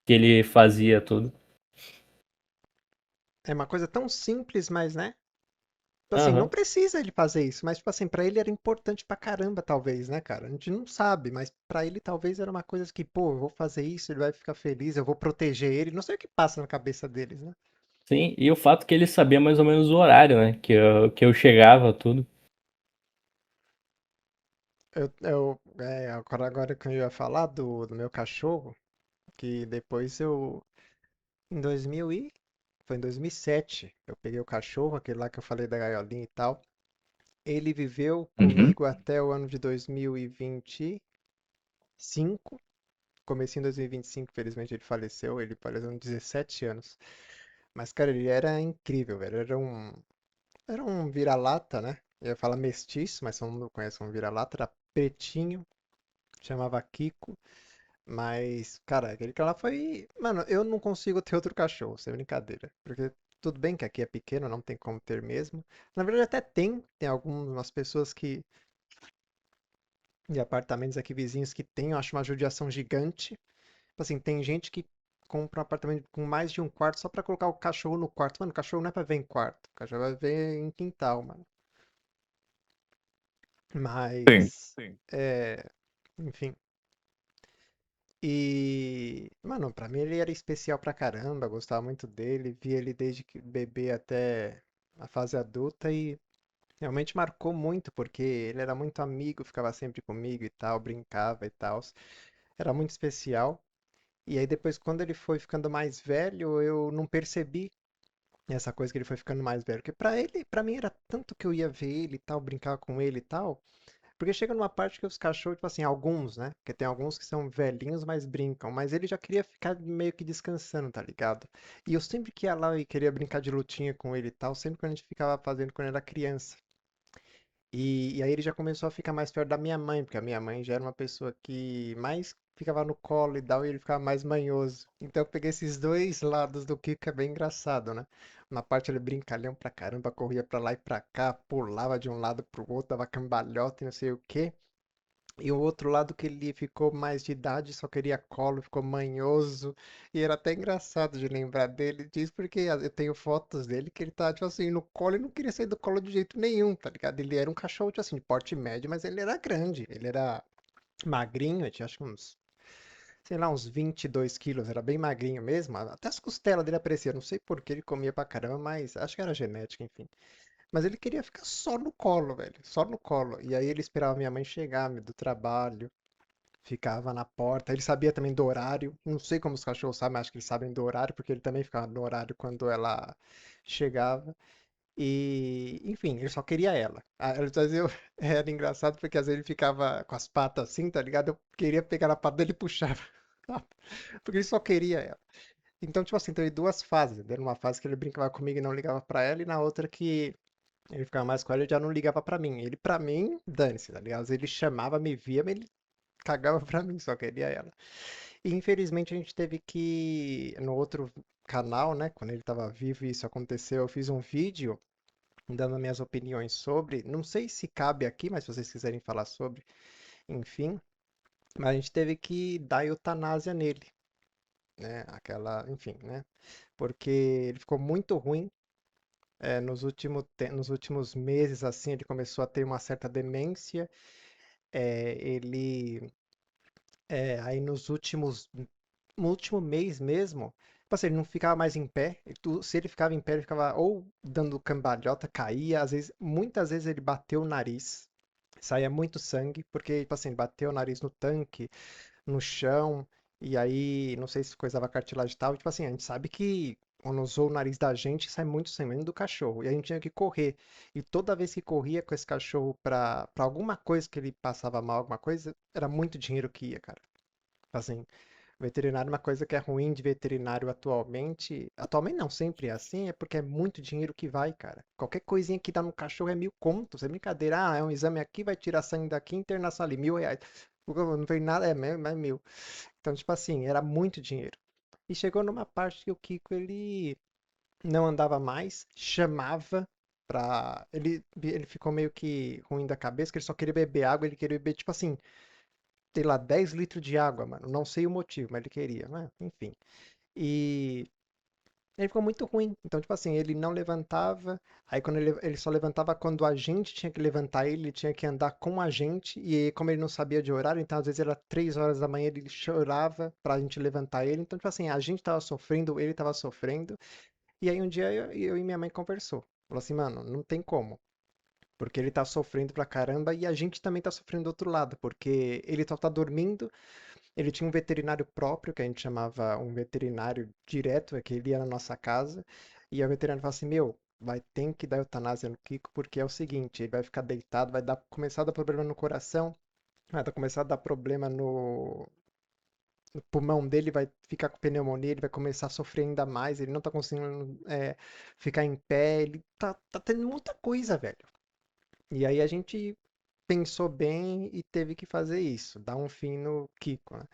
ele fazia tudo. É uma coisa tão simples, mas, né? Tipo assim, não Aham. precisa ele fazer isso, mas, tipo assim, pra ele era importante pra caramba, talvez, né, cara? A gente não sabe, mas pra ele talvez era uma coisa que, pô, eu vou fazer isso, ele vai ficar feliz, eu vou proteger ele. Não sei o que passa na cabeça deles, né? Sim, e o fato que ele sabia mais ou menos o horário, né, que eu chegava, tudo. Agora que eu ia falar do meu cachorro, que depois eu, em 2000 e, foi em 2007, eu peguei o cachorro, aquele lá que eu falei da gaiolinha e tal. Ele viveu Uhum. comigo até o ano de 2025. Comecinho em 2025, infelizmente ele faleceu. Ele faleceu com 17 anos. Mas, cara, ele era incrível, velho. Era um vira-lata, né? Eu ia falar mestiço, mas todo mundo conhece um vira-lata. Era pretinho, chamava Kiko. Mas, cara, aquele cara lá foi. Mano, eu não consigo ter outro cachorro, sem brincadeira. Porque tudo bem que aqui é pequeno, não tem como ter mesmo. Na verdade, até tem algumas pessoas que. De apartamentos aqui vizinhos que tem, eu acho uma judiação gigante. Tipo assim, tem gente que compra um apartamento com mais de um quarto só pra colocar o cachorro no quarto. Mano, o cachorro não é pra ver em quarto. O cachorro vai ver em quintal, mano. Sim. Mas. É. Enfim. E. Mano, pra mim ele era especial pra caramba. Gostava muito dele. Vi ele desde que bebê até a fase adulta e. Realmente marcou muito, porque ele era muito amigo, ficava sempre comigo e tal, brincava e tal. Era muito especial. E aí depois, quando ele foi ficando mais velho, eu não percebi essa coisa que ele foi ficando mais velho. Porque pra ele, pra mim era tanto que eu ia ver ele e tal, brincar com ele e tal. Porque chega numa parte que os cachorros, tipo assim, alguns, né? Porque tem alguns que são velhinhos, mas brincam. Mas ele já queria ficar meio que descansando, tá ligado? E eu sempre que ia lá e queria brincar de lutinha com ele e tal, sempre que a gente ficava fazendo quando era criança. E aí ele já começou a ficar mais perto da minha mãe, porque a minha mãe já era uma pessoa que mais ficava no colo e tal, e ele ficava mais manhoso. Então eu peguei esses dois lados do Kiko, que é bem engraçado, né? Na parte ele brincalhão pra caramba, corria pra lá e pra cá, pulava de um lado pro outro, dava cambalhota e não sei o quê. E o outro lado que ele ficou mais de idade, só queria colo, ficou manhoso. E era até engraçado de lembrar dele disso, porque eu tenho fotos dele que ele tá, tipo assim, no colo e não queria sair do colo de jeito nenhum, tá ligado? Ele era um cachorro, tipo assim, de porte médio, mas ele era grande. Ele era magrinho, eu tinha acho que uns, sei lá, uns 22 quilos, era bem magrinho mesmo. Até as costelas dele apareciam, não sei por que ele comia pra caramba, mas acho que era genética, enfim. Mas ele queria ficar só no colo, velho. Só no colo. E aí ele esperava minha mãe chegar, do trabalho. Ficava na porta. Ele sabia também do horário. Não sei como os cachorros sabem, mas acho que eles sabem do horário, porque ele também ficava no horário quando ela chegava. E, enfim, ele só queria ela. Às vezes era engraçado porque às vezes ele ficava com as patas assim, tá ligado? Eu queria pegar na pata dele e puxava. Porque ele só queria ela. Então, tipo assim, teve duas fases. Era uma fase que ele brincava comigo e não ligava pra ela, e na outra que ele ficava mais com ela e já não ligava pra mim. Ele, pra mim, dane-se, tá ligado? Às vezes ele chamava, me via, mas ele cagava pra mim, só queria ela. E infelizmente a gente teve que, no outro canal, né, quando ele tava vivo e isso aconteceu, eu fiz um vídeo dando minhas opiniões sobre, não sei se cabe aqui, mas se vocês quiserem falar sobre, enfim, mas a gente teve que dar eutanásia nele, né, enfim, né, porque ele ficou muito ruim. Nos últimos meses, assim, ele começou a ter uma certa demência. Ele, aí no último mês mesmo, tipo assim, ele não ficava mais em pé. Se ele ficava em pé, ele ficava ou dando cambalhota, caía, às vezes, muitas vezes ele bateu o nariz. saía muito sangue, porque, tipo assim, bateu o nariz no tanque, no chão, e aí, não sei se coisava cartilagem e tal, tipo assim, a gente sabe que quando usou o nariz da gente, sai muito sangue, mesmo do cachorro, e a gente tinha que correr, e toda vez que corria com esse cachorro pra alguma coisa que ele passava mal, alguma coisa, era muito dinheiro que ia, cara. Assim, veterinário, uma coisa que é ruim de veterinário atualmente não, sempre é assim, é porque é muito dinheiro que vai, cara. Qualquer coisinha que dá no cachorro é 1.000 contos, é brincadeira. Ah, é um exame aqui, vai tirar sangue daqui, internação ali, R$ 1.000. Não vem nada, mais 1.000. Então, tipo assim, era muito dinheiro. E chegou numa parte que o Kiko, ele não andava mais, chamava ele ficou meio que ruim da cabeça, que ele só queria beber água, ele queria beber, tipo assim, sei lá, 10 litros de água, mano. Não sei o motivo, mas ele queria, né? Enfim. E ele ficou muito ruim. Então, tipo assim, ele não levantava. Aí, quando ele só levantava quando a gente tinha que levantar ele, ele tinha que andar com a gente. E como ele não sabia de horário, então às vezes era 3 horas da manhã, ele chorava pra gente levantar ele. Então, tipo assim, a gente tava sofrendo, ele tava sofrendo. E aí um dia eu e minha mãe conversou. Falou assim, mano, não tem como. Porque ele tá sofrendo pra caramba e a gente também tá sofrendo do outro lado, porque ele só tá dormindo. Ele tinha um veterinário próprio, que a gente chamava um veterinário direto, é que ele ia na nossa casa, e o veterinário falava assim, meu, vai ter que dar eutanásia no Kiko, porque é o seguinte, ele vai ficar deitado, começar a dar problema no coração, começar a dar problema no pulmão dele, vai ficar com pneumonia, ele vai começar a sofrer ainda mais, ele não tá conseguindo ficar em pé, ele tá tendo muita coisa, velho. E aí a gente pensou bem e teve que fazer isso, dar um fim no Kiko, né?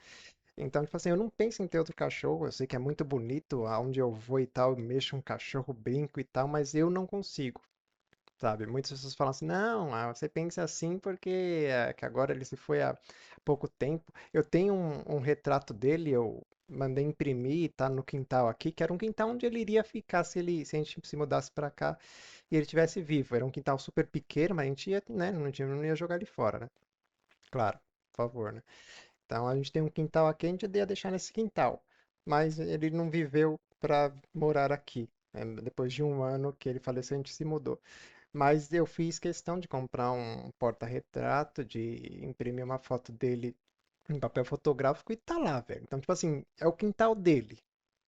Então, tipo assim, eu não penso em ter outro cachorro. Eu sei que é muito bonito, aonde eu vou e tal, eu mexo um cachorro, brinco e tal, mas eu não consigo, sabe? Muitas pessoas falam assim, não, você pensa assim porque que agora ele se foi há pouco tempo. Eu tenho um retrato dele, eu mandei imprimir, tá no quintal aqui, que era um quintal onde ele iria ficar se a gente se mudasse pra cá e ele tivesse vivo. Era um quintal super pequeno, mas a gente ia, né, não ia jogar ele fora, né? Claro, por favor, né? Então a gente tem um quintal aqui, a gente ia deixar nesse quintal. Mas ele não viveu para morar aqui. Depois de um ano que ele faleceu, a gente se mudou. Mas eu fiz questão de comprar um porta-retrato, de imprimir uma foto dele em papel fotográfico e tá lá, velho. Então, tipo assim, é o quintal dele.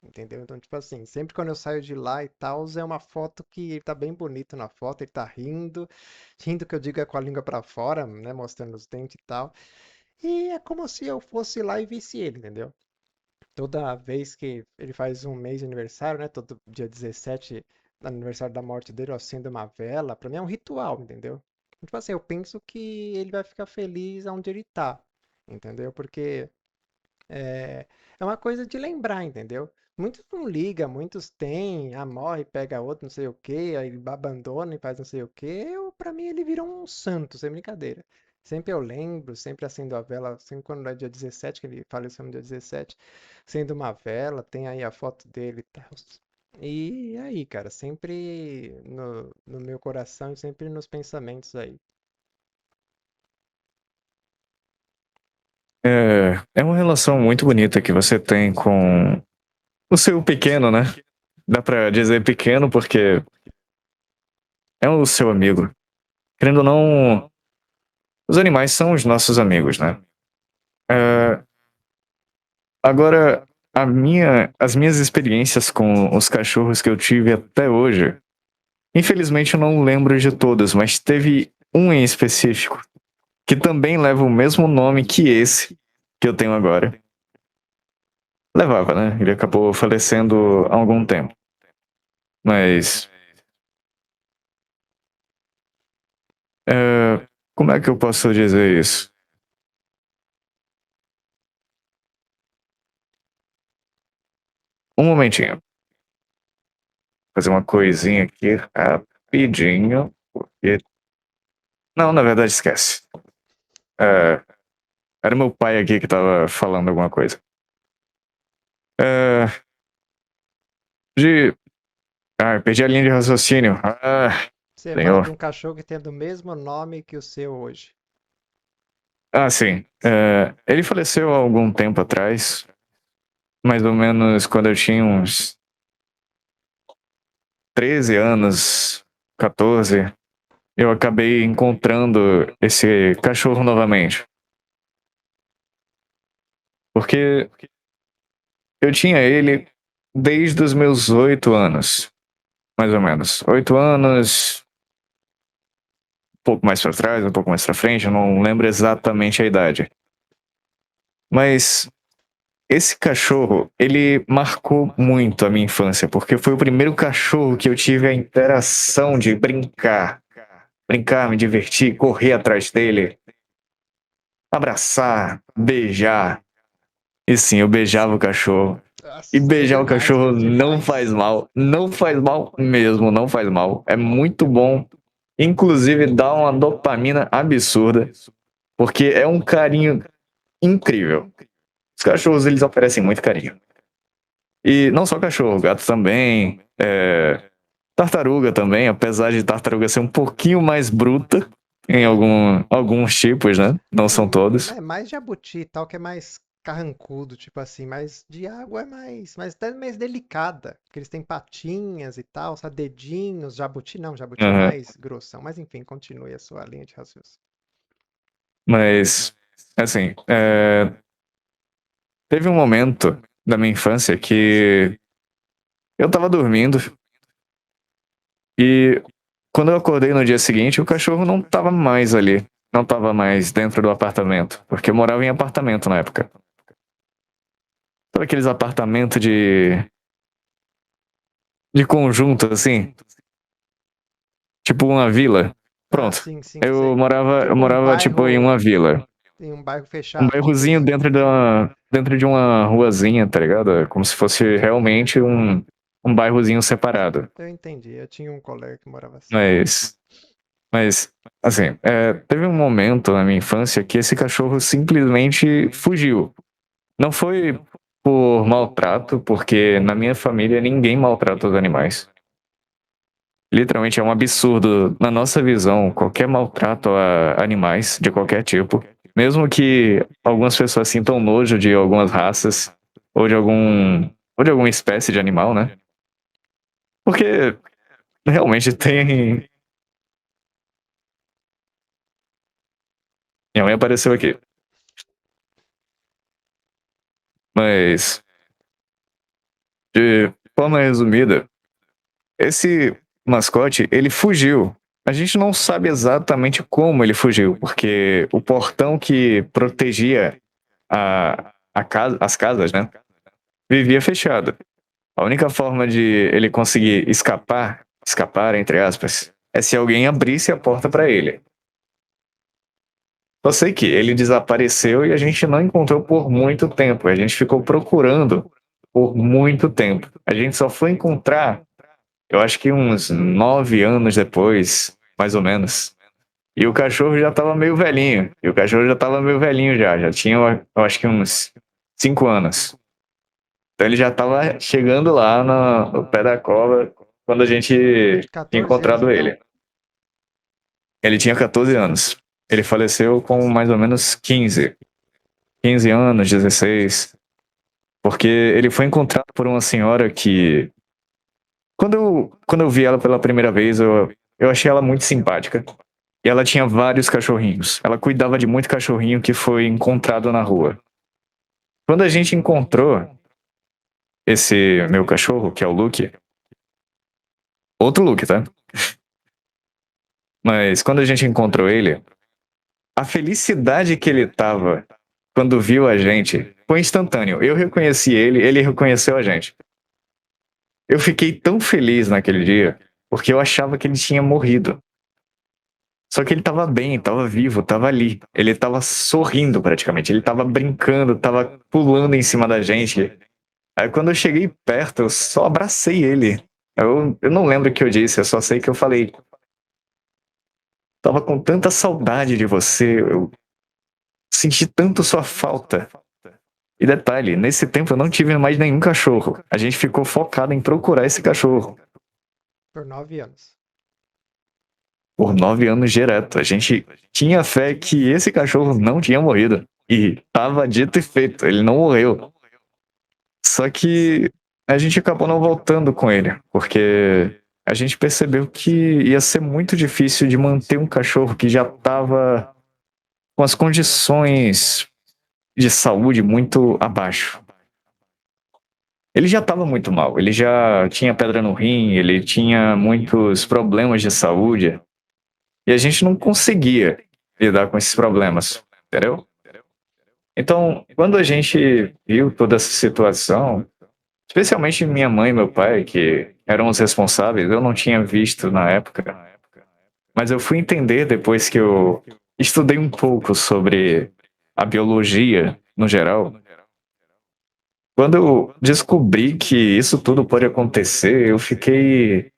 Entendeu? Então, tipo assim, sempre quando eu saio de lá e tal, é uma foto que ele tá bem bonito na foto, ele tá rindo, rindo que eu digo é com a língua pra fora, né, mostrando os dentes e tal. E é como se eu fosse lá e visse ele, entendeu? Toda vez que ele faz um mês de aniversário, né? Todo dia 17, aniversário da morte dele, eu acendo uma vela. Pra mim é um ritual, entendeu? Tipo assim, eu penso que ele vai ficar feliz onde ele tá, entendeu? Porque é, é uma coisa de lembrar, entendeu? Muitos não ligam, muitos têm, morre, pega outro, não sei o quê, aí abandona e faz não sei o quê. Pra mim ele virou um santo, sem brincadeira. Sempre eu lembro, sempre acendo a vela, sempre quando é dia 17, que ele faleceu no dia 17, acendo uma vela, tem aí a foto dele e tal. E aí, cara, sempre no meu coração e sempre nos pensamentos aí. É uma relação muito bonita que você tem com o seu pequeno, né? Dá pra dizer pequeno porque é o seu amigo. Querendo ou não, os animais são os nossos amigos, né? É, agora, as minhas experiências com os cachorros que eu tive até hoje, infelizmente eu não lembro de todas, mas teve um em específico que também leva o mesmo nome que esse que eu tenho agora. Levava, né? Ele acabou falecendo há algum tempo. Mas, como é que eu posso dizer isso? Um momentinho. Fazer uma coisinha aqui rapidinho. Porque... Não, na verdade, esquece. É, era meu pai aqui que tava falando alguma coisa. É, de... Ah, perdi a linha de raciocínio. Ah, Você fala de senhor. um cachorro que tem o mesmo nome que o seu hoje. Ah, sim. Ele faleceu há algum tempo atrás. Mais ou menos quando eu tinha uns 13 anos, 14. eu acabei encontrando esse cachorro novamente. Porque eu tinha ele desde os meus 8 anos, mais ou menos. 8 anos, um pouco mais pra trás, um pouco mais pra frente, eu não lembro exatamente a idade. Mas esse cachorro, ele marcou muito a minha infância, porque foi o primeiro cachorro que eu tive a interação de brincar. Brincar, me divertir, correr atrás dele, abraçar, beijar. E sim, eu beijava o cachorro. E Nossa, que beijar o demais, cachorro que não demais. faz mal. Não faz mal mesmo, não faz mal. É muito bom. Inclusive dá uma dopamina absurda, porque é um carinho incrível. Os cachorros, eles oferecem muito carinho. E não só cachorro, gato também, tartaruga também, apesar de tartaruga ser um pouquinho mais bruta em alguns tipos, né? Não são todos. É mais jabuti e tal, que é mais carrancudo, tipo assim, mas de água é até mais delicada, porque eles têm patinhas e tal, sabe, dedinhos, jabuti não, jabuti é Aham. mais grossão, mas enfim, continue a sua linha de raciocínio. Mas, assim, teve um momento da minha infância que eu tava dormindo e quando eu acordei no dia seguinte, o cachorro não tava mais ali. Não tava mais dentro do apartamento, porque eu morava em apartamento na época. Sabe aqueles apartamentos de conjunto, assim? Tipo uma vila? Ah, Pronto. sim, sim, Eu sei. morava, eu Tipo um morava tipo em uma bairro, vila. em um bairro Um fechado, tipo bairrozinho isso. dentro de uma ruazinha, tá ligado? É como se fosse realmente um bairrozinho separado. Eu entendi, eu tinha um colega que morava assim. Mas, mas assim, teve um momento na minha infância que esse cachorro simplesmente fugiu. Não foi por maltrato, porque na minha família ninguém maltrata os animais. Literalmente é um absurdo, na nossa visão, qualquer maltrato a animais de qualquer tipo. Mesmo que algumas pessoas sintam nojo de algumas raças ou de alguma espécie de animal, né? Porque realmente tem. Minha mãe apareceu aqui. Mas, de forma resumida, esse mascote, ele fugiu. A gente não sabe exatamente como ele fugiu, porque o portão que protegia as casas, né, vivia fechado. A única forma de ele conseguir escapar entre aspas, é se alguém abrisse a porta para ele. Só sei que ele desapareceu e a gente não encontrou por muito tempo. A gente ficou procurando por muito tempo. A gente só foi encontrar, eu acho que uns 9 anos depois, mais ou menos. E o cachorro já tava meio velhinho. Já tinha, eu acho que uns 5 anos. Então ele já tava chegando lá no pé da cova quando a gente De tinha 14 anos, encontrado então? ele. Ele tinha 14 anos. Ele faleceu com mais ou menos 15 anos, 16. Porque ele foi encontrado por uma senhora que. Quando eu vi ela pela primeira vez, eu achei ela muito simpática. E ela tinha vários cachorrinhos. Ela cuidava de muito cachorrinho que foi encontrado na rua. Quando a gente encontrou esse meu cachorro, que é o Luke, outro Luke, tá? Mas quando a gente encontrou ele, a felicidade que ele tava quando viu a gente foi instantâneo. Eu reconheci ele, ele reconheceu a gente. Eu fiquei tão feliz naquele dia, porque eu achava que ele tinha morrido. Só que ele tava bem, tava vivo, tava ali. Ele tava sorrindo praticamente, ele tava brincando, tava pulando em cima da gente. Aí quando eu cheguei perto, eu só abracei ele. Eu não lembro o que eu disse, eu só sei que eu falei. Tava com tanta saudade de você, eu senti tanto sua falta. E detalhe, nesse tempo eu não tive mais nenhum cachorro. A gente ficou focado em procurar esse cachorro. Por 9 anos. Por 9 anos direto. A gente tinha fé que esse cachorro não tinha morrido. E tava dito e feito, ele não morreu. Só que a gente acabou não voltando com ele, porque a gente percebeu que ia ser muito difícil de manter um cachorro que já estava com as condições de saúde muito abaixo. Ele já estava muito mal, ele já tinha pedra no rim, ele tinha muitos problemas de saúde, e a gente não conseguia lidar com esses problemas, entendeu? Então, quando a gente viu toda essa situação, especialmente minha mãe e meu pai, que eram os responsáveis, eu não tinha visto na época, mas eu fui entender depois que eu estudei um pouco sobre a biologia no geral. Quando eu descobri que isso tudo pode acontecer, eu fiquei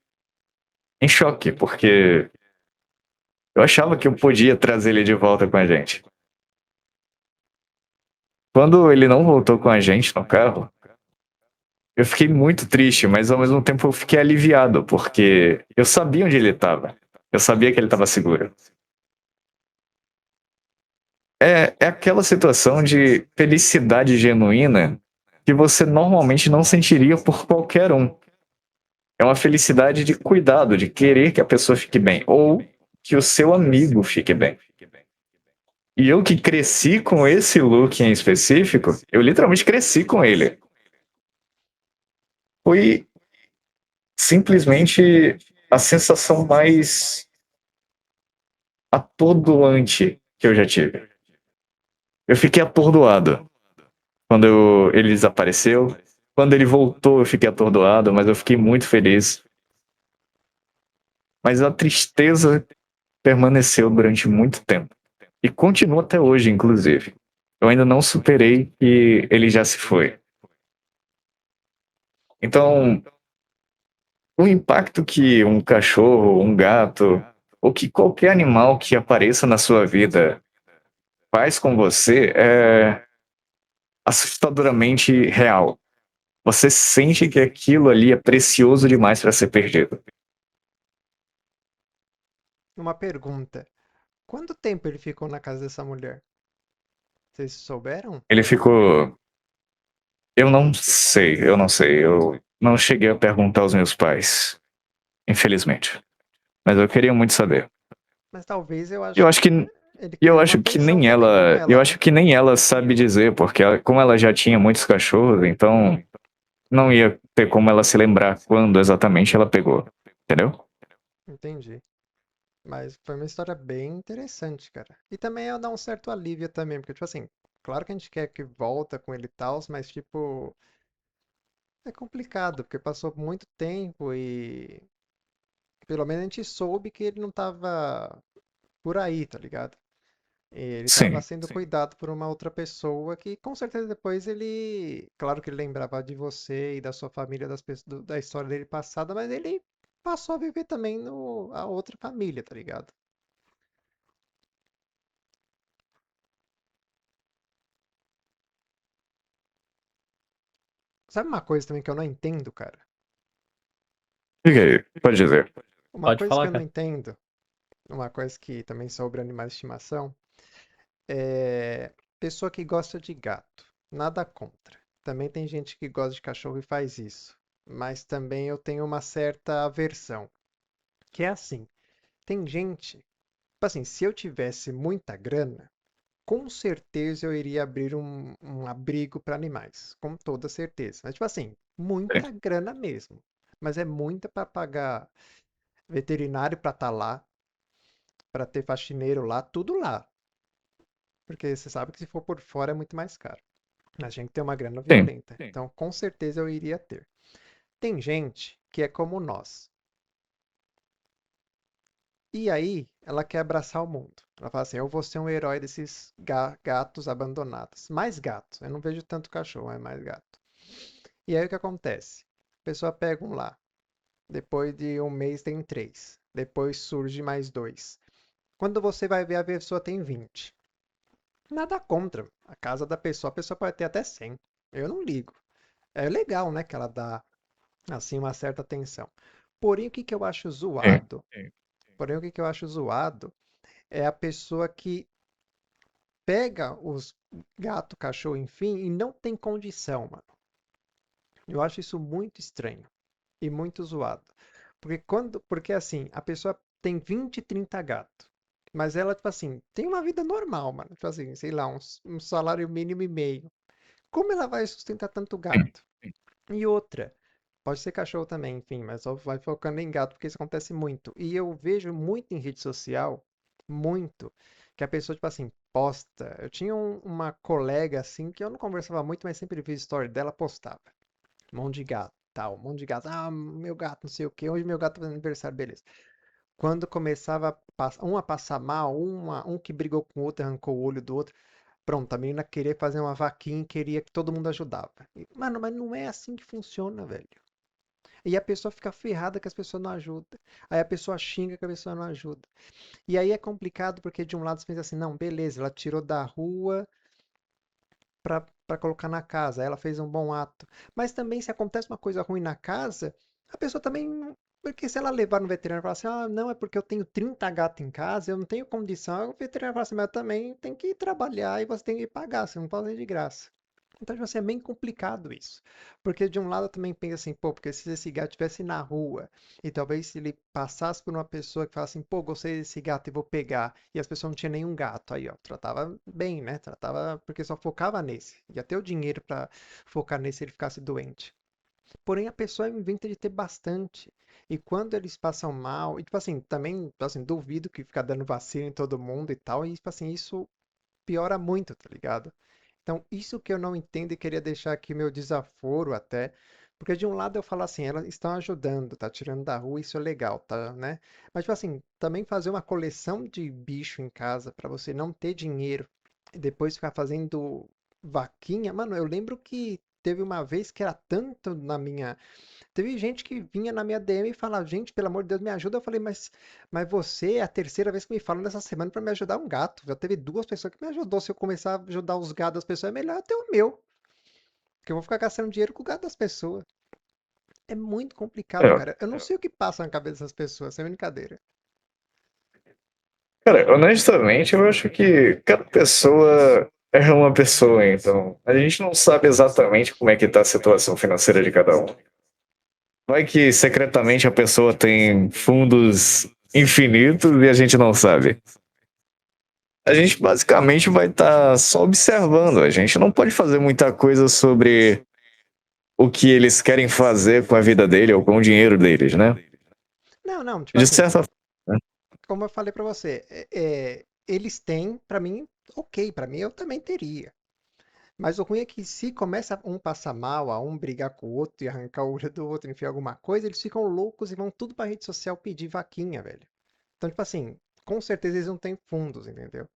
em choque, porque eu achava que eu podia trazer ele de volta com a gente. Quando ele não voltou com a gente no carro, eu fiquei muito triste, mas ao mesmo tempo eu fiquei aliviado, porque eu sabia onde ele estava. Eu sabia que ele estava seguro. É aquela situação de felicidade genuína que você normalmente não sentiria por qualquer um. É uma felicidade de cuidado, de querer que a pessoa fique bem, ou que o seu amigo fique bem. E eu que cresci com esse look em específico, eu literalmente cresci com ele. Foi simplesmente a sensação mais atordoante que eu já tive. Eu fiquei atordoado quando ele desapareceu. Quando ele voltou, eu fiquei atordoado, mas eu fiquei muito feliz. Mas a tristeza permaneceu durante muito tempo. E continua até hoje, inclusive. Eu ainda não superei que ele já se foi. Então, o impacto que um cachorro, um gato, ou que qualquer animal que apareça na sua vida faz com você é assustadoramente real. Você sente que aquilo ali é precioso demais para ser perdido. Uma pergunta. Quanto tempo ele ficou na casa dessa mulher? Vocês souberam? Ele ficou. Eu não sei. Eu não cheguei a perguntar aos meus pais, infelizmente. Mas eu queria muito saber. Mas talvez eu E acho eu que acho que ele e eu queria uma acho que atenção nem também com ela, eu ela, acho né? que nem ela sabe dizer, porque como ela já tinha muitos cachorros, então não ia ter como ela se lembrar quando exatamente ela pegou, entendeu? Entendi. Mas foi uma história bem interessante, cara. E também dá um certo alívio também, porque, tipo assim, claro que a gente quer que volta com ele e tal, mas, tipo, é complicado, porque passou muito tempo e pelo menos a gente soube que ele não tava por aí, tá ligado? Ele estava Sim, sendo cuidado por uma outra pessoa que com certeza depois ele, claro que ele lembrava de você e da sua família, da história dele passada, mas ele passou a viver também no, a outra família, tá ligado? Sabe uma coisa também que eu não entendo, cara? fica aí, pode dizer. Uma Pode coisa que falar, eu não cara. entendo, uma coisa que também sobre animais de estimação, é pessoa que gosta de gato. Nada contra. Também tem gente que gosta de cachorro e faz isso. Mas também eu tenho uma certa aversão. Que é assim, tem gente, tipo assim, se eu tivesse muita grana, com certeza eu iria abrir um abrigo para animais, com toda certeza. Mas tipo assim, muita grana mesmo. Mas é muita para pagar veterinário para estar lá, para ter faxineiro lá, tudo lá. Porque você sabe que se for por fora é muito mais caro. A gente tem uma grana Sim, violenta. Então, com certeza eu iria ter. Tem gente que é como nós. E aí, ela quer abraçar o mundo. Ela fala assim: eu vou ser um herói desses gatos abandonados. Mais gatos. Eu não vejo tanto cachorro, é mais gato. E aí o que acontece? A pessoa pega um lá. Depois de um mês tem três. Depois surge mais dois. Quando você vai ver, a pessoa tem 20. Nada contra. A casa da pessoa, a pessoa pode ter até 100. Eu não ligo. É legal, né, que ela dá, assim, uma certa atenção. Porém, o que que eu acho sim, zoado? Porém, o que que eu acho zoado é a pessoa que pega os gato, cachorro, enfim, e não tem condição, mano. Eu acho isso muito estranho e muito zoado. Porque assim, a pessoa tem 20, 30 gatos. Mas ela, tipo assim, tem uma vida normal, mano. Tipo assim, sei lá, um salário mínimo e meio. Como ela vai sustentar tanto gato? E outra, pode ser cachorro também, enfim, mas só vai focando em gato porque isso acontece muito. E eu vejo muito em rede social, muito, que a pessoa, tipo assim, posta. Eu tinha uma colega, assim, que eu não conversava muito, mas sempre vi story dela, postava. Um monte de gato, tal, um monte de gato. Ah, meu gato, não sei o quê. Hoje meu gato tá fazendo aniversário, beleza. Quando começava um a passar mal, um que brigou com o outro, arrancou o olho do outro. Pronto, a menina queria fazer uma vaquinha e queria que todo mundo ajudava. Mano, mas não é assim que funciona, velho. E a pessoa fica ferrada que as pessoas não ajudam. Aí a pessoa xinga que a pessoa não ajuda. E aí é complicado porque de um lado você pensa assim, não, beleza, ela tirou da rua para colocar na casa, ela fez um bom ato. Mas também se acontece uma coisa ruim na casa, a pessoa também porque se ela levar no veterinário e falar assim, ah, não, é porque eu tenho 30 gatos em casa, eu não tenho condição, o veterinário fala assim, mas eu também tem que ir trabalhar e você tem que pagar, você não pode fazer de graça. Então, tipo assim, é bem complicado isso. Porque de um lado eu também penso assim, pô, porque se esse gato estivesse na rua e talvez se ele passasse por uma pessoa que fala assim, pô, gostei desse gato e vou pegar, e as pessoas não tinham nenhum gato, aí, ó, tratava bem, né? Tratava porque só focava nesse. Ia ter o dinheiro pra focar nesse se ele ficasse doente. Porém, a pessoa inventa de ter bastante. E quando eles passam mal, e tipo assim, também, assim, duvido que ficar dando vacina em todo mundo e tal, e tipo assim, isso piora muito, tá ligado? Então, isso que eu não entendo e queria deixar aqui meu desaforo até, porque de um lado eu falo assim, elas estão ajudando, tá tirando da rua, isso é legal, tá, né? Mas tipo assim, também fazer uma coleção de bicho em casa para você não ter dinheiro e depois ficar fazendo vaquinha, mano, eu lembro que teve uma vez que era tanto na minha. Teve gente que vinha na minha DM e falava, gente, pelo amor de Deus, me ajuda. Eu falei, mas você é a terceira vez que me falam nessa semana para me ajudar um gato. Já teve duas pessoas que me ajudou. Se eu começar a ajudar os gatos das pessoas, é melhor ter o meu. Porque eu vou ficar gastando dinheiro com o gato das pessoas. É muito complicado, É, cara. Eu não sei o que passa na cabeça dessas pessoas, sem brincadeira. cara, honestamente, eu acho que cada pessoa é uma pessoa, então a gente não sabe exatamente como é que tá a situação financeira de cada um. Vai que secretamente a pessoa tem fundos infinitos e a gente não sabe. A gente basicamente vai estar só observando, a gente não pode fazer muita coisa sobre o que eles querem fazer com a vida dele ou com o dinheiro deles, né? Não, não, tipo De assim, certa forma. como eu falei pra você, eles têm, pra mim, ok, pra mim eu também teria. Mas o ruim é que se começa um passar mal, a um brigar com o outro e arrancar o olho do outro, enfiar alguma coisa, eles ficam loucos e vão tudo pra rede social pedir vaquinha, velho. Então, tipo assim, com certeza eles não têm fundos, entendeu?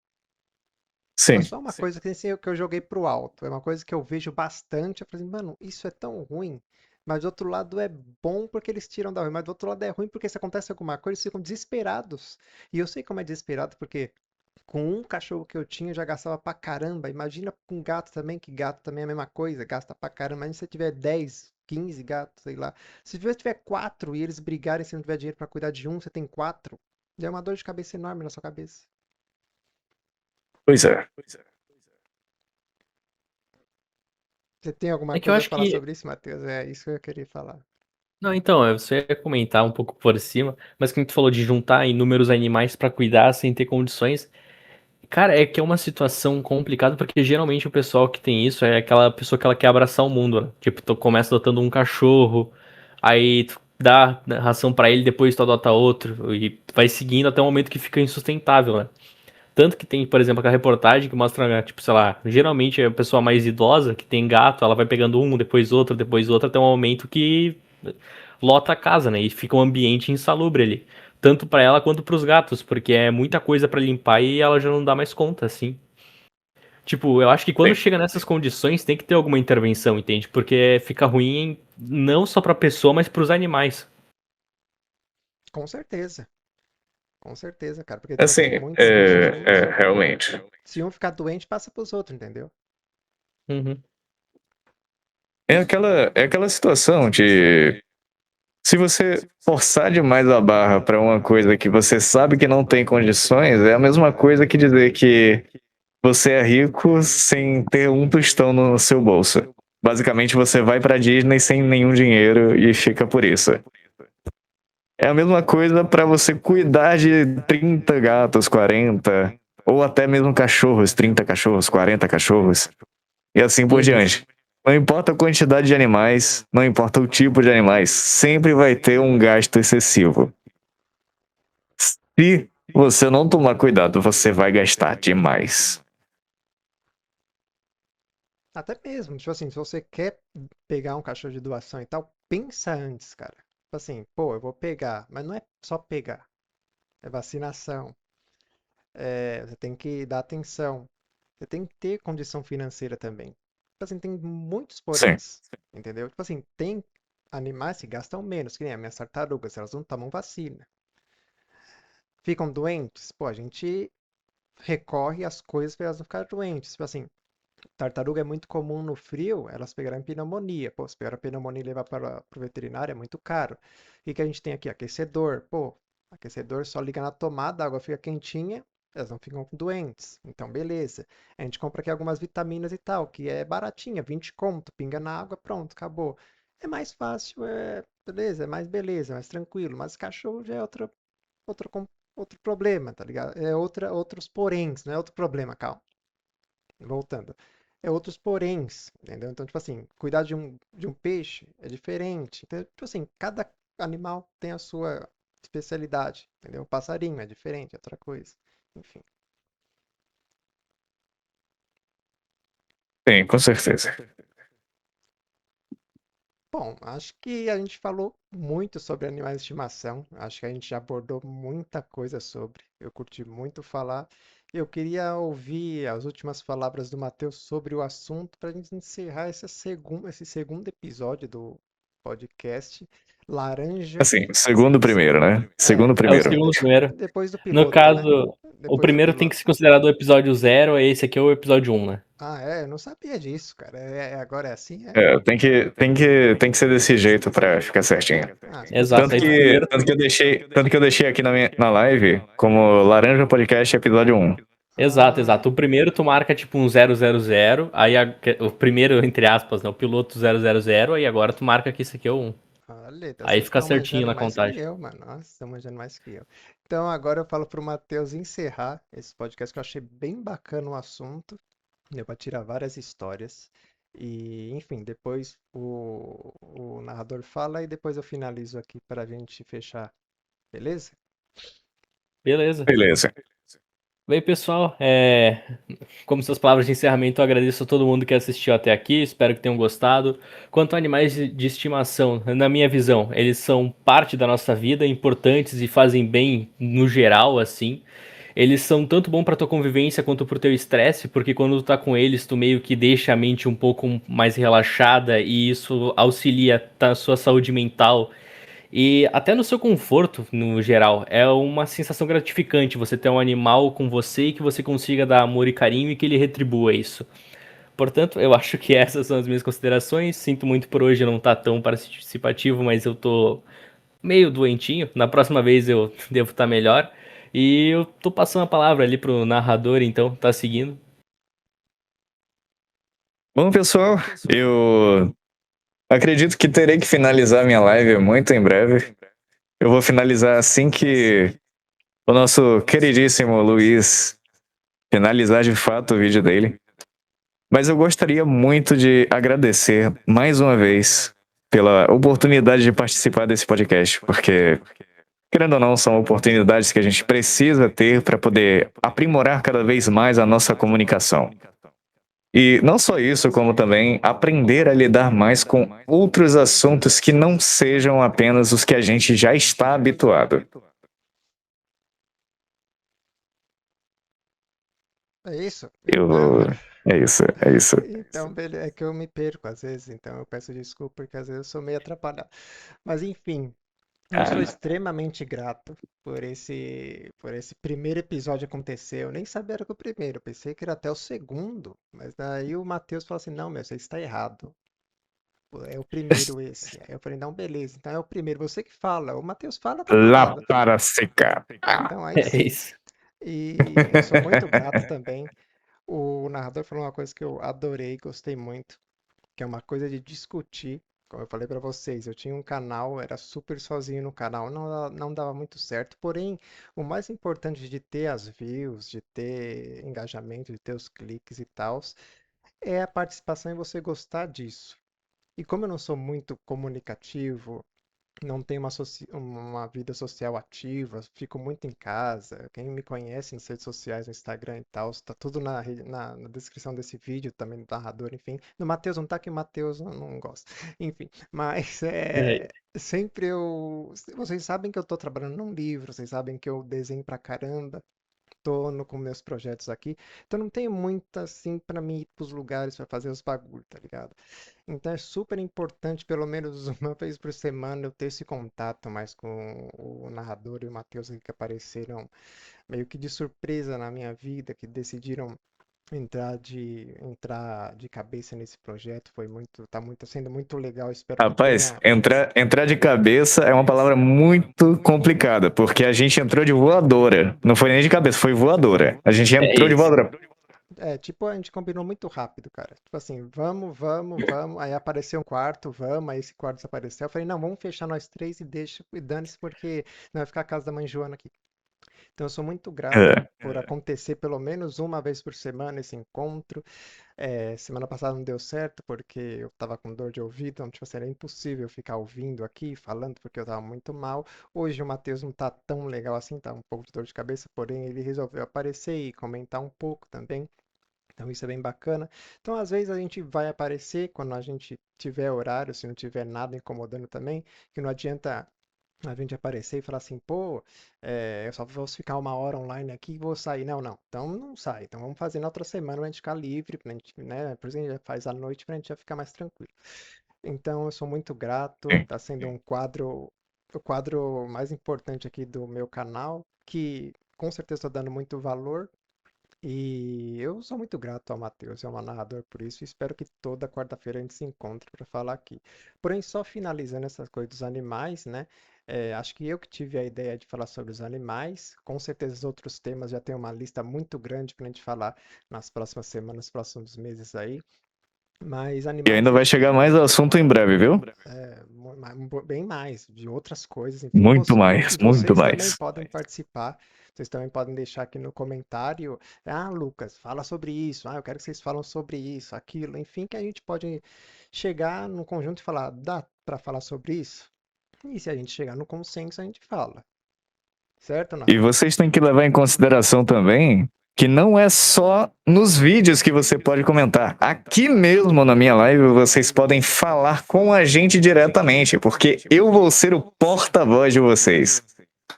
Então, Sim. só uma coisa que, assim, que eu joguei pro alto, é uma coisa que eu vejo bastante, eu falei, mano, isso é tão ruim, mas do outro lado é bom porque eles tiram da ruim, mas do outro lado é ruim porque se acontece alguma coisa, eles ficam desesperados. E eu sei como é desesperado, porque com um cachorro que eu tinha, eu já gastava pra caramba. Imagina com gato também, que gato também é a mesma coisa, gasta pra caramba. Imagina se você tiver 10, 15 gatos, sei lá. Se você tiver 4 e eles brigarem, se não tiver dinheiro pra cuidar de um, você tem 4. Já é uma dor de cabeça enorme na sua cabeça. Pois é. Você tem alguma É que eu coisa a acho falar que. sobre isso, Matheus? É isso que eu queria falar. Não, então, eu só ia comentar um pouco por cima, mas como tu falou de juntar inúmeros animais pra cuidar sem ter condições. Cara, é que é uma situação complicada, porque geralmente o pessoal que tem isso é aquela pessoa que ela quer abraçar o mundo, né? Tipo, tu começa adotando um cachorro, aí tu dá ração pra ele, depois tu adota outro, e vai seguindo até o momento que fica insustentável, né? Tanto que tem, por exemplo, aquela reportagem que mostra, né, tipo, sei lá, geralmente é a pessoa mais idosa que tem gato, ela vai pegando um, depois outro, até um momento que lota a casa, né? E fica um ambiente insalubre ali. Tanto pra ela quanto pros gatos, porque é muita coisa pra limpar e ela já não dá mais conta, assim. Tipo, eu acho que quando Sim. chega nessas condições tem que ter alguma intervenção, entende? Porque fica ruim não só pra pessoa, mas pros animais. Com certeza. Com certeza, cara. Porque tem Assim, muitos bichos juntos. realmente. Se um ficar doente, passa pros outros, entendeu? Uhum. É aquela situação de se você forçar demais a barra para uma coisa que você sabe que não tem condições, é a mesma coisa que dizer que você é rico sem ter um tostão no seu bolso. Basicamente, você vai pra Disney sem nenhum dinheiro e fica por isso. É a mesma coisa para você cuidar de 30 gatos, 40, ou até mesmo cachorros, 30 cachorros, 40 cachorros, e assim por diante. Não importa a quantidade de animais, não importa o tipo de animais, sempre vai ter um gasto excessivo. Se você não tomar cuidado, você vai gastar demais. Até mesmo, tipo assim, se você quer pegar um cachorro de doação e tal, pensa antes, cara. Tipo assim, pô, eu vou pegar, mas não é só pegar, é vacinação, você tem que dar atenção, você tem que ter condição financeira também. Tipo assim, tem muitos Sim. poréns, entendeu? Tipo assim, tem animais que gastam menos, que nem as minhas tartarugas, elas não tomam vacina. Ficam doentes, pô, a gente recorre às coisas para elas não ficarem doentes. Tipo assim, tartaruga é muito comum no frio, elas pegarem pneumonia. Pô, se pegar a pneumonia e levar para o veterinário é muito caro. O que a gente tem aqui? Aquecedor. Pô, aquecedor só liga na tomada, a água fica quentinha, elas não ficam doentes. Então, beleza. A gente compra aqui algumas vitaminas e tal, que é baratinha, 20 conto, pinga na água, pronto, acabou. É mais fácil, beleza, é mais beleza, mais tranquilo. Mas cachorro já é outro, outro problema, tá ligado? É outros poréns, não é outro problema, calma. Voltando. É outros poréns, entendeu? Então, tipo assim, cuidar de um peixe é diferente. Então, tipo assim, cada animal tem a sua especialidade, entendeu? O passarinho é diferente, é outra coisa. Enfim. Sim, com certeza. Bom, acho que a gente falou muito sobre animais de estimação. Acho que a gente já abordou muita coisa sobre. Eu curti muito falar. Eu queria ouvir as últimas palavras do Matheus sobre o assunto para a gente encerrar esse segundo episódio do podcast. Laranja. Assim, segundo primeiro, né? Segundo É o primeiro. segundo primeiro. Depois do No piloto, né? caso, o Depois do primeiro tem que piloto. ser considerado o episódio 0, esse aqui é o episódio 1, né? Ah, é? Eu não sabia disso, cara. Agora é assim, é? Tem que ser desse jeito pra ficar certinho. Ah, Exato. Tanto Aí beleza. do que, primeiro. tanto que eu deixei aqui na live como Laranja Podcast episódio 1. Exato. Ah, O primeiro tu marca tipo um 000, aí o primeiro, entre aspas, né? O piloto 000, aí agora tu marca que esse aqui é o 1. olha, então Aí vocês fica estão certinho manjando na mais que contagem. eu, mano. Nossa, estão manjando mais que eu. Então agora eu falo pro Matheus encerrar esse podcast que eu achei bem bacana o assunto. Deu pra tirar várias histórias. E, enfim, depois o narrador fala e depois eu finalizo aqui pra gente fechar. Beleza? Beleza. Beleza. Bem, pessoal, como suas palavras de encerramento, eu agradeço a todo mundo que assistiu até aqui, espero que tenham gostado. Quanto a animais de estimação, na minha visão, eles são parte da nossa vida, importantes e fazem bem no geral, assim. Eles são tanto bom para tua convivência quanto pro teu estresse, porque quando tu tá com eles, tu meio que deixa a mente um pouco mais relaxada e isso auxilia a sua saúde mental e até no seu conforto, no geral, é uma sensação gratificante você ter um animal com você e que você consiga dar amor e carinho e que ele retribua isso. Portanto, eu acho que essas são as minhas considerações. Sinto muito por hoje não estar tão participativo, mas eu tô meio doentinho. Na próxima vez eu devo estar melhor. E eu tô passando a palavra ali pro narrador, então, tá seguindo. Bom, pessoal, eu acredito que terei que finalizar minha live muito em breve. Eu vou finalizar assim que o nosso queridíssimo Luiz finalizar de fato o vídeo dele. Mas eu gostaria muito de agradecer mais uma vez pela oportunidade de participar desse podcast, porque, querendo ou não, são oportunidades que a gente precisa ter para poder aprimorar cada vez mais a nossa comunicação. E não só isso, como também aprender a lidar mais com outros assuntos que não sejam apenas os que a gente já está habituado. É isso? Eu... É isso, é isso. Então, beleza, é que eu me perco às vezes, então eu peço desculpa porque às vezes eu sou meio atrapalhado. Mas enfim, eu sou Ah, extremamente grato por esse primeiro episódio acontecer. Eu nem sabia era que o primeiro, eu pensei que era até o segundo. Mas daí o Matheus falou assim: não, meu, você está errado. Pô, é o primeiro esse. Aí eu falei: não, beleza, então é o primeiro. Você que fala. O Matheus fala, tá lá falado. para secar. Então aí É sim. isso. E eu sou muito grato também. O narrador falou uma coisa que eu adorei, gostei muito, que é uma coisa de discutir. Como eu falei pra vocês, eu tinha um canal, era super sozinho no canal, não dava muito certo. Porém, o mais importante de ter as views, de ter engajamento, de ter os cliques e tal, é a participação e você gostar disso. E como eu não sou muito comunicativo, não tenho uma vida social ativa, fico muito em casa. Quem me conhece nas redes sociais, no Instagram e tal, está tudo na descrição desse vídeo, também no narrador, enfim. No Matheus não tá, que o Matheus não gosta. Enfim, mas É, sempre eu. Vocês sabem que eu tô trabalhando num livro, vocês sabem que eu desenho pra caramba. Tô com meus projetos aqui, então não tenho muito assim pra mim ir pros lugares pra fazer os bagulho, tá ligado? Então é super importante, pelo menos uma vez por semana, eu ter esse contato mais com o narrador e o Matheus que apareceram meio que de surpresa na minha vida, que decidiram entrar de cabeça nesse projeto. Tá sendo muito legal. Espero que Rapaz, tenha. entrar de cabeça é uma palavra muito complicada, porque a gente entrou de voadora. Não foi nem de cabeça, foi voadora. A gente é entrou de isso. voadora. Tipo, a gente combinou muito rápido, cara. Tipo assim, vamos. Aí apareceu um quarto, vamos. Aí esse quarto desapareceu. Eu falei, não, vamos fechar nós três e deixa, e dane-se, porque não vai ficar a casa da mãe Joana aqui. Então, eu sou muito grato É. por acontecer pelo menos uma vez por semana esse encontro. Semana passada não deu certo porque eu tava com dor de ouvido, então, tipo assim, era impossível ficar ouvindo aqui, falando, porque eu tava muito mal. Hoje o Matheus não tá tão legal assim, tá um pouco de dor de cabeça, porém ele resolveu aparecer e comentar um pouco também. Então isso é bem bacana. Então às vezes a gente vai aparecer quando a gente tiver horário, se não tiver nada incomodando também, que não adianta a gente aparecer e falar assim, pô, eu só vou ficar uma hora online aqui e vou sair. Não, não. Então não sai. Então vamos fazer na outra semana pra gente ficar livre, pra gente, né? Por exemplo, a gente já faz à noite pra gente já ficar mais tranquilo. Então eu sou muito grato. Tá sendo o quadro mais importante aqui do meu canal, que com certeza estou dando muito valor. E eu sou muito grato ao Matheus, é um narrador por isso, e espero que toda quarta-feira a gente se encontre para falar aqui. Porém, só finalizando essas coisas dos animais, né? Acho que eu que tive a ideia de falar sobre os animais. Com certeza, os outros temas já tem uma lista muito grande para a gente falar nas próximas semanas, nos próximos meses aí. Mas E animais ainda vai chegar mais assunto em breve, viu? bem mais, de outras coisas, enfim. Muito E mais, muito vocês também mais. podem participar, vocês também podem deixar aqui no comentário, Lucas, fala sobre isso, eu quero que vocês falem sobre isso, aquilo, enfim, que a gente pode chegar no conjunto e falar, dá para falar sobre isso? E se a gente chegar no consenso, a gente fala, certo, E narrador? vocês têm que levar em consideração também que não é só nos vídeos que você pode comentar. Aqui mesmo na minha live vocês podem falar com a gente diretamente, porque eu vou ser o porta-voz de vocês.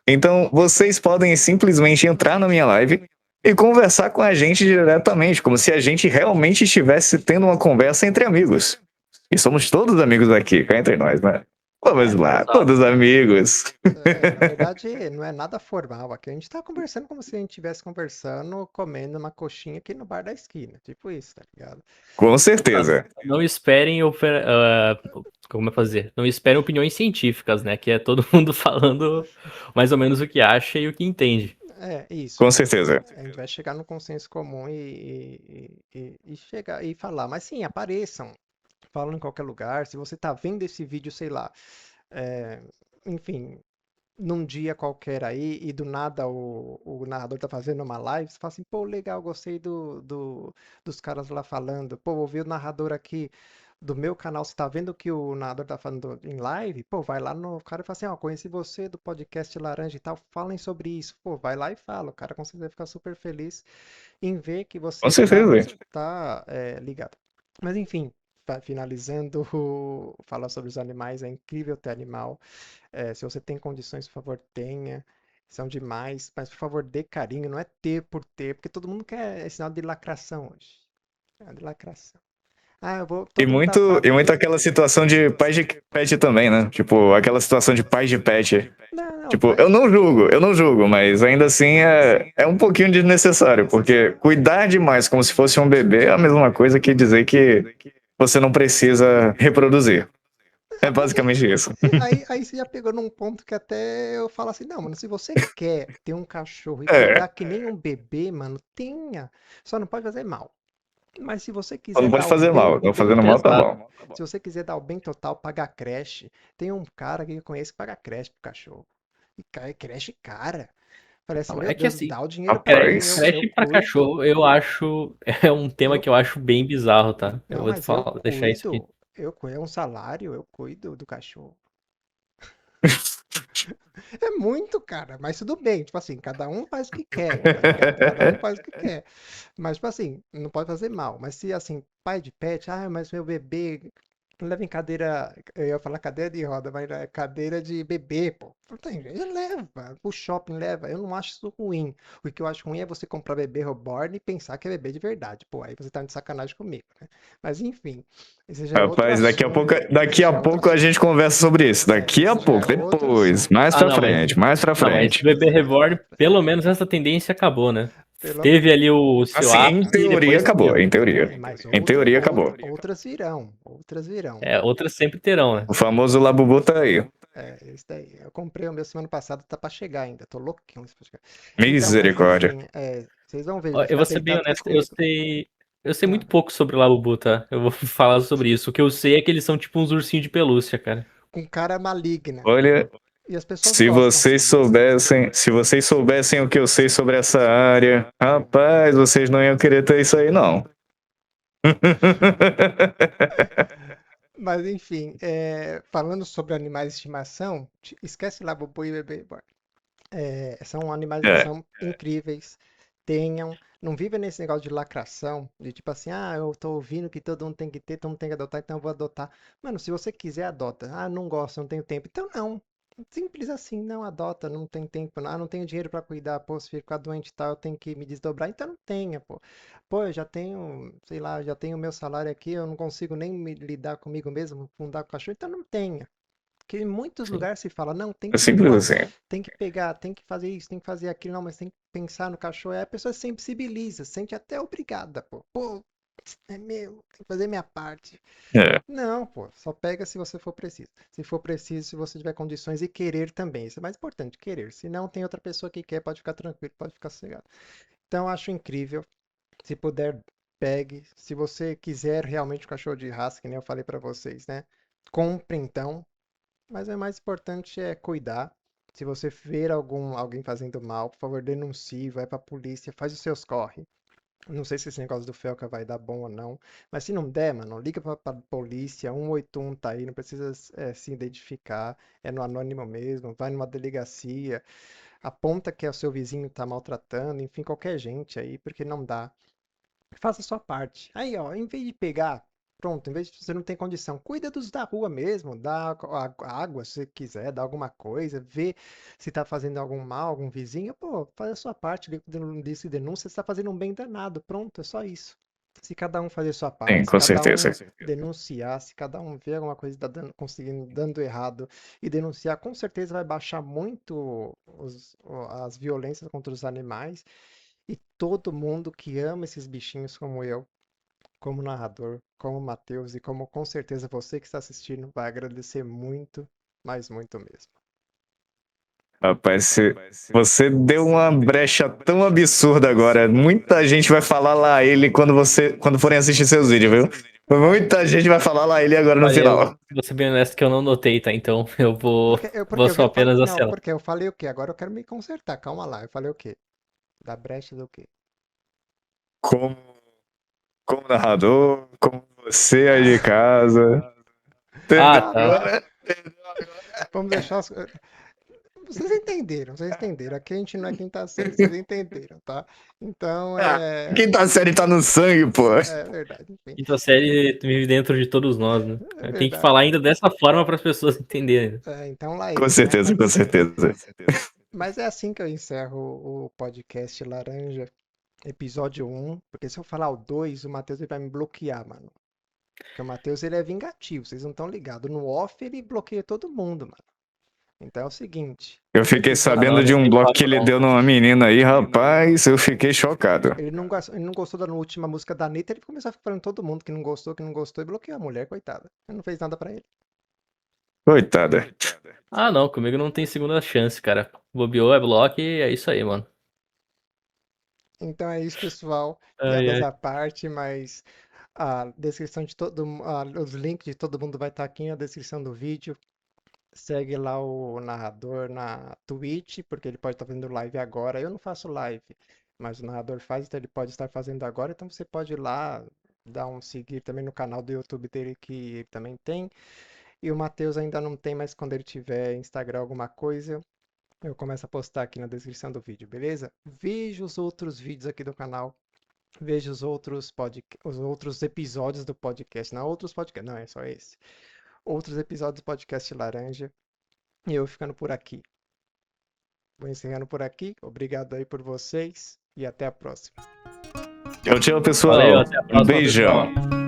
Então vocês podem simplesmente entrar na minha live e conversar com a gente diretamente, como se a gente realmente estivesse tendo uma conversa entre amigos. E somos todos amigos aqui, cá entre nós, né? Vamos lá, Exato. todos amigos. Na verdade, não é nada formal aqui. A gente tá conversando como se a gente estivesse conversando, comendo uma coxinha aqui no bar da esquina. Tipo isso, tá ligado? Com Exato. certeza. Não esperem como é fazer? Não esperem opiniões científicas, né? Que é todo mundo falando mais ou menos o que acha e o que entende. Isso. Com certeza. A gente vai chegar no consenso comum e chegar e falar. Mas sim, apareçam. Falam em qualquer lugar. Se você tá vendo esse vídeo, sei lá, é, enfim, num dia qualquer aí e do nada o narrador tá fazendo uma live, você fala assim, pô, legal, gostei dos caras lá falando, pô, ouvi o narrador aqui do meu canal, você tá vendo que o narrador tá falando em live? Pô, vai lá no cara e fala assim, ó, conheci você do podcast Laranja e tal, falem sobre isso. Pô, vai lá e fala, o cara com certeza vai ficar super feliz em ver que Com você certeza. tá ligado. Mas enfim, finalizando, falar sobre os animais, é incrível ter animal. Se você tem condições, por favor, tenha. São demais, mas por favor, dê carinho, não é ter por ter, porque todo mundo quer sinal de lacração hoje. É de lacração. E Todo mundo tá muito, e falando. muito aquela situação de pais de pet também, né? Tipo, aquela situação de pais de pet. Não, não, Tipo, pai. eu não julgo, mas ainda assim é um pouquinho desnecessário, porque cuidar demais como se fosse um bebê é a mesma coisa que dizer que você não precisa reproduzir. É Mas basicamente isso. aí você já pegou num ponto que até eu falo assim, não, mano, se você quer ter um cachorro e É, cuidar que nem um bebê, mano, tenha. Só não pode fazer mal. Mas se você Só quiser não pode dar o fazer bem mal. Não fazendo mal, tá total, bom. se você quiser dar o bem total, pagar creche. Tem um cara que eu conheço que paga creche pro cachorro. E creche cara. Parece, Não, meu é que Deus, assim, dá o dinheiro pra mim, Rapaz. eu creche pra cuido. cachorro, eu acho. É um tema Eu, que eu acho bem bizarro, tá? Eu não, vou te mas eu falar, deixar isso aqui. cuido. É um salário, eu cuido do cachorro. É muito, cara, mas tudo bem. Tipo assim, cada um faz o que quer, tá ligado? Cada um faz o que quer. Mas, tipo assim, não pode fazer mal. Mas se, assim, pai de pet, mas meu bebê leva em cadeira, eu ia falar cadeira de roda, mas é cadeira de bebê, pô. Não tem jeito, leva. O shopping leva. Eu não acho isso ruim. O que eu acho ruim é você comprar bebê reborn e pensar que é bebê de verdade. Pô, aí você tá de sacanagem comigo, né? Mas, enfim, esse já é outro Rapaz, assunto. Esse daqui a já é outro pouco a assunto. gente conversa sobre isso. Daqui a Esse já é pouco, outro depois. assunto. Mais Ah, pra não, mas. frente, mais pra Não, mas frente. bebê reborn, pelo menos essa tendência acabou, né? Pelo Teve ali o seu Assim, em ápice e teoria depois acabou. sumiu. Em teoria. Mas Em teoria acabou. outras virão, outras virão. É, outras sempre terão, né? O famoso Labubu tá aí. É, esse daí. Eu comprei o meu semana passada, tá pra chegar ainda. Tô louquinho pra chegar. Então, mas Misericórdia. enfim, vocês vão ver, Ó, vai eu ficar vou ser bem deitado aqui honesto, eu comigo. sei. Eu sei Ah, muito pouco sobre o Labubu, tá? Eu vou falar sobre isso. O que eu sei é que eles são tipo uns ursinhos de pelúcia, cara. com cara maligna. Olha, E as pessoas gostam. se vocês soubessem o que eu sei sobre essa área, rapaz, vocês não iam querer ter isso aí, não. Mas enfim, falando sobre animais de estimação, esquece lá Bubu e Bebê Reborn. São animais que É, são incríveis. Tenham, não vivem nesse negócio de lacração, de tipo assim, eu tô ouvindo que todo mundo tem que ter, todo mundo tem que adotar, então eu vou adotar. Mano, se você quiser, adota. Não gosto, não tenho tempo. Então não. Simples assim, não adota, não tem tempo, não tenho dinheiro pra cuidar, pô, se ficar doente e tal, eu tenho que me desdobrar, então não tenha, pô. Pô, eu já tenho, sei lá, já tenho meu salário aqui, eu não consigo nem me lidar comigo mesmo, fundar com o cachorro, então não tenha. Porque em muitos Sim. lugares se fala, não, tem é que simples doar, assim. tem que pegar, tem que fazer isso, tem que fazer aquilo, não, mas tem que pensar no cachorro. Aí a pessoa se sensibiliza, se sente até obrigada, pô. Pô, é meu, tem que fazer minha parte. É, Não, pô, só pega se você for preciso. Se for preciso, se você tiver condições e querer também. Isso é mais importante, querer. Se não, tem outra pessoa que quer, pode ficar tranquilo, pode ficar sossegado. Então, eu acho incrível. Se puder, pegue. Se você quiser realmente um cachorro de raça, que nem eu falei pra vocês, né? Compre então. Mas o mais importante é cuidar. Se você ver alguém fazendo mal, por favor, denuncie, vai pra polícia, faz os seus corre. Não sei se esse negócio do Felca vai dar bom ou não, mas se não der, mano, liga pra polícia, 181 tá aí, não precisa se identificar, é no anônimo mesmo, vai numa delegacia, aponta que é o seu vizinho tá maltratando, enfim, qualquer gente aí, porque não dá. Faça a sua parte. Aí, ó, em vez de pegar, pronto, em vez de você não ter condição, cuida dos da rua mesmo, dá água se você quiser, dá alguma coisa, vê se tá fazendo algum mal, algum vizinho, pô, faz a sua parte, disse denúncia, você tá fazendo um bem danado, pronto, é só isso. Se cada um fazer a sua sim, parte, se com cada certeza. um denunciar, se cada um ver alguma coisa que tá conseguindo dando errado e denunciar, com certeza vai baixar muito as violências contra os animais e todo mundo que ama esses bichinhos como eu, como narrador, como Matheus e como com certeza você que está assistindo vai agradecer muito, mas muito mesmo. Rapaz, você deu uma brecha tão absurda agora. Muita gente vai falar lá ele quando forem assistir seus vídeos, viu? Muita gente vai falar lá ele agora no Olha, eu final. vou ser bem honesto que eu não notei, tá? Então eu vou, Porque vou eu só vi, apenas não, acelar. porque eu falei o quê? Agora eu quero me consertar. Calma lá, eu falei o quê? Da brecha do quê? Como, como narrador, como você aí de Ah, casa. Ah, Entendeu tá. bom. agora? Vamos deixar as. Vocês entenderam, vocês entenderam. Aqui a gente não é quinta série, vocês entenderam, tá? Então Ah, quinta série tá no sangue, pô. é verdade, enfim. Quinta série vive dentro de todos nós, né? É Tem que verdade. falar ainda dessa forma para as pessoas entenderem. Então lá Com eles, né? certeza, com certeza. Mas é assim que eu encerro o podcast Laranja, episódio 1, porque se eu falar o 2, o Matheus ele vai me bloquear, mano. Porque o Matheus ele é vingativo, vocês não estão ligados. No off ele bloqueia todo mundo, mano. Então é o seguinte, Eu o fiquei Ah, não, sabendo eu de não um tenho bloco que papo ele não. deu numa menina aí, rapaz, eu fiquei chocado. ele não gostou da última música da Anitta, ele começou a ficar falando todo mundo que não gostou e bloqueou a mulher, coitada. Ele não fez nada pra ele. Coitada. Ah, não, comigo não tem segunda chance, cara. Bobeou, é bloco e é isso aí, mano. Então é isso, pessoal. Ai, Piadas ai. à parte, mas a descrição de os links de todo mundo vai estar aqui na descrição do vídeo. Segue lá o narrador na Twitch, porque ele pode estar fazendo live agora. Eu não faço live, mas o narrador faz, então ele pode estar fazendo agora. Então você pode ir lá, dar um seguir também no canal do YouTube dele, que ele também tem. E o Matheus ainda não tem, mas quando ele tiver Instagram alguma coisa, eu começo a postar aqui na descrição do vídeo, beleza? Veja os outros vídeos aqui do canal. Veja os outros episódios do podcast. Não, outros podcasts, não é só esse. Outros episódios do podcast Laranja. E eu ficando por aqui. Vou encerrando por aqui. Obrigado aí por vocês e até a próxima. Tchau, tchau, Valeu, pessoal. até a Um próxima, beijão. pessoal.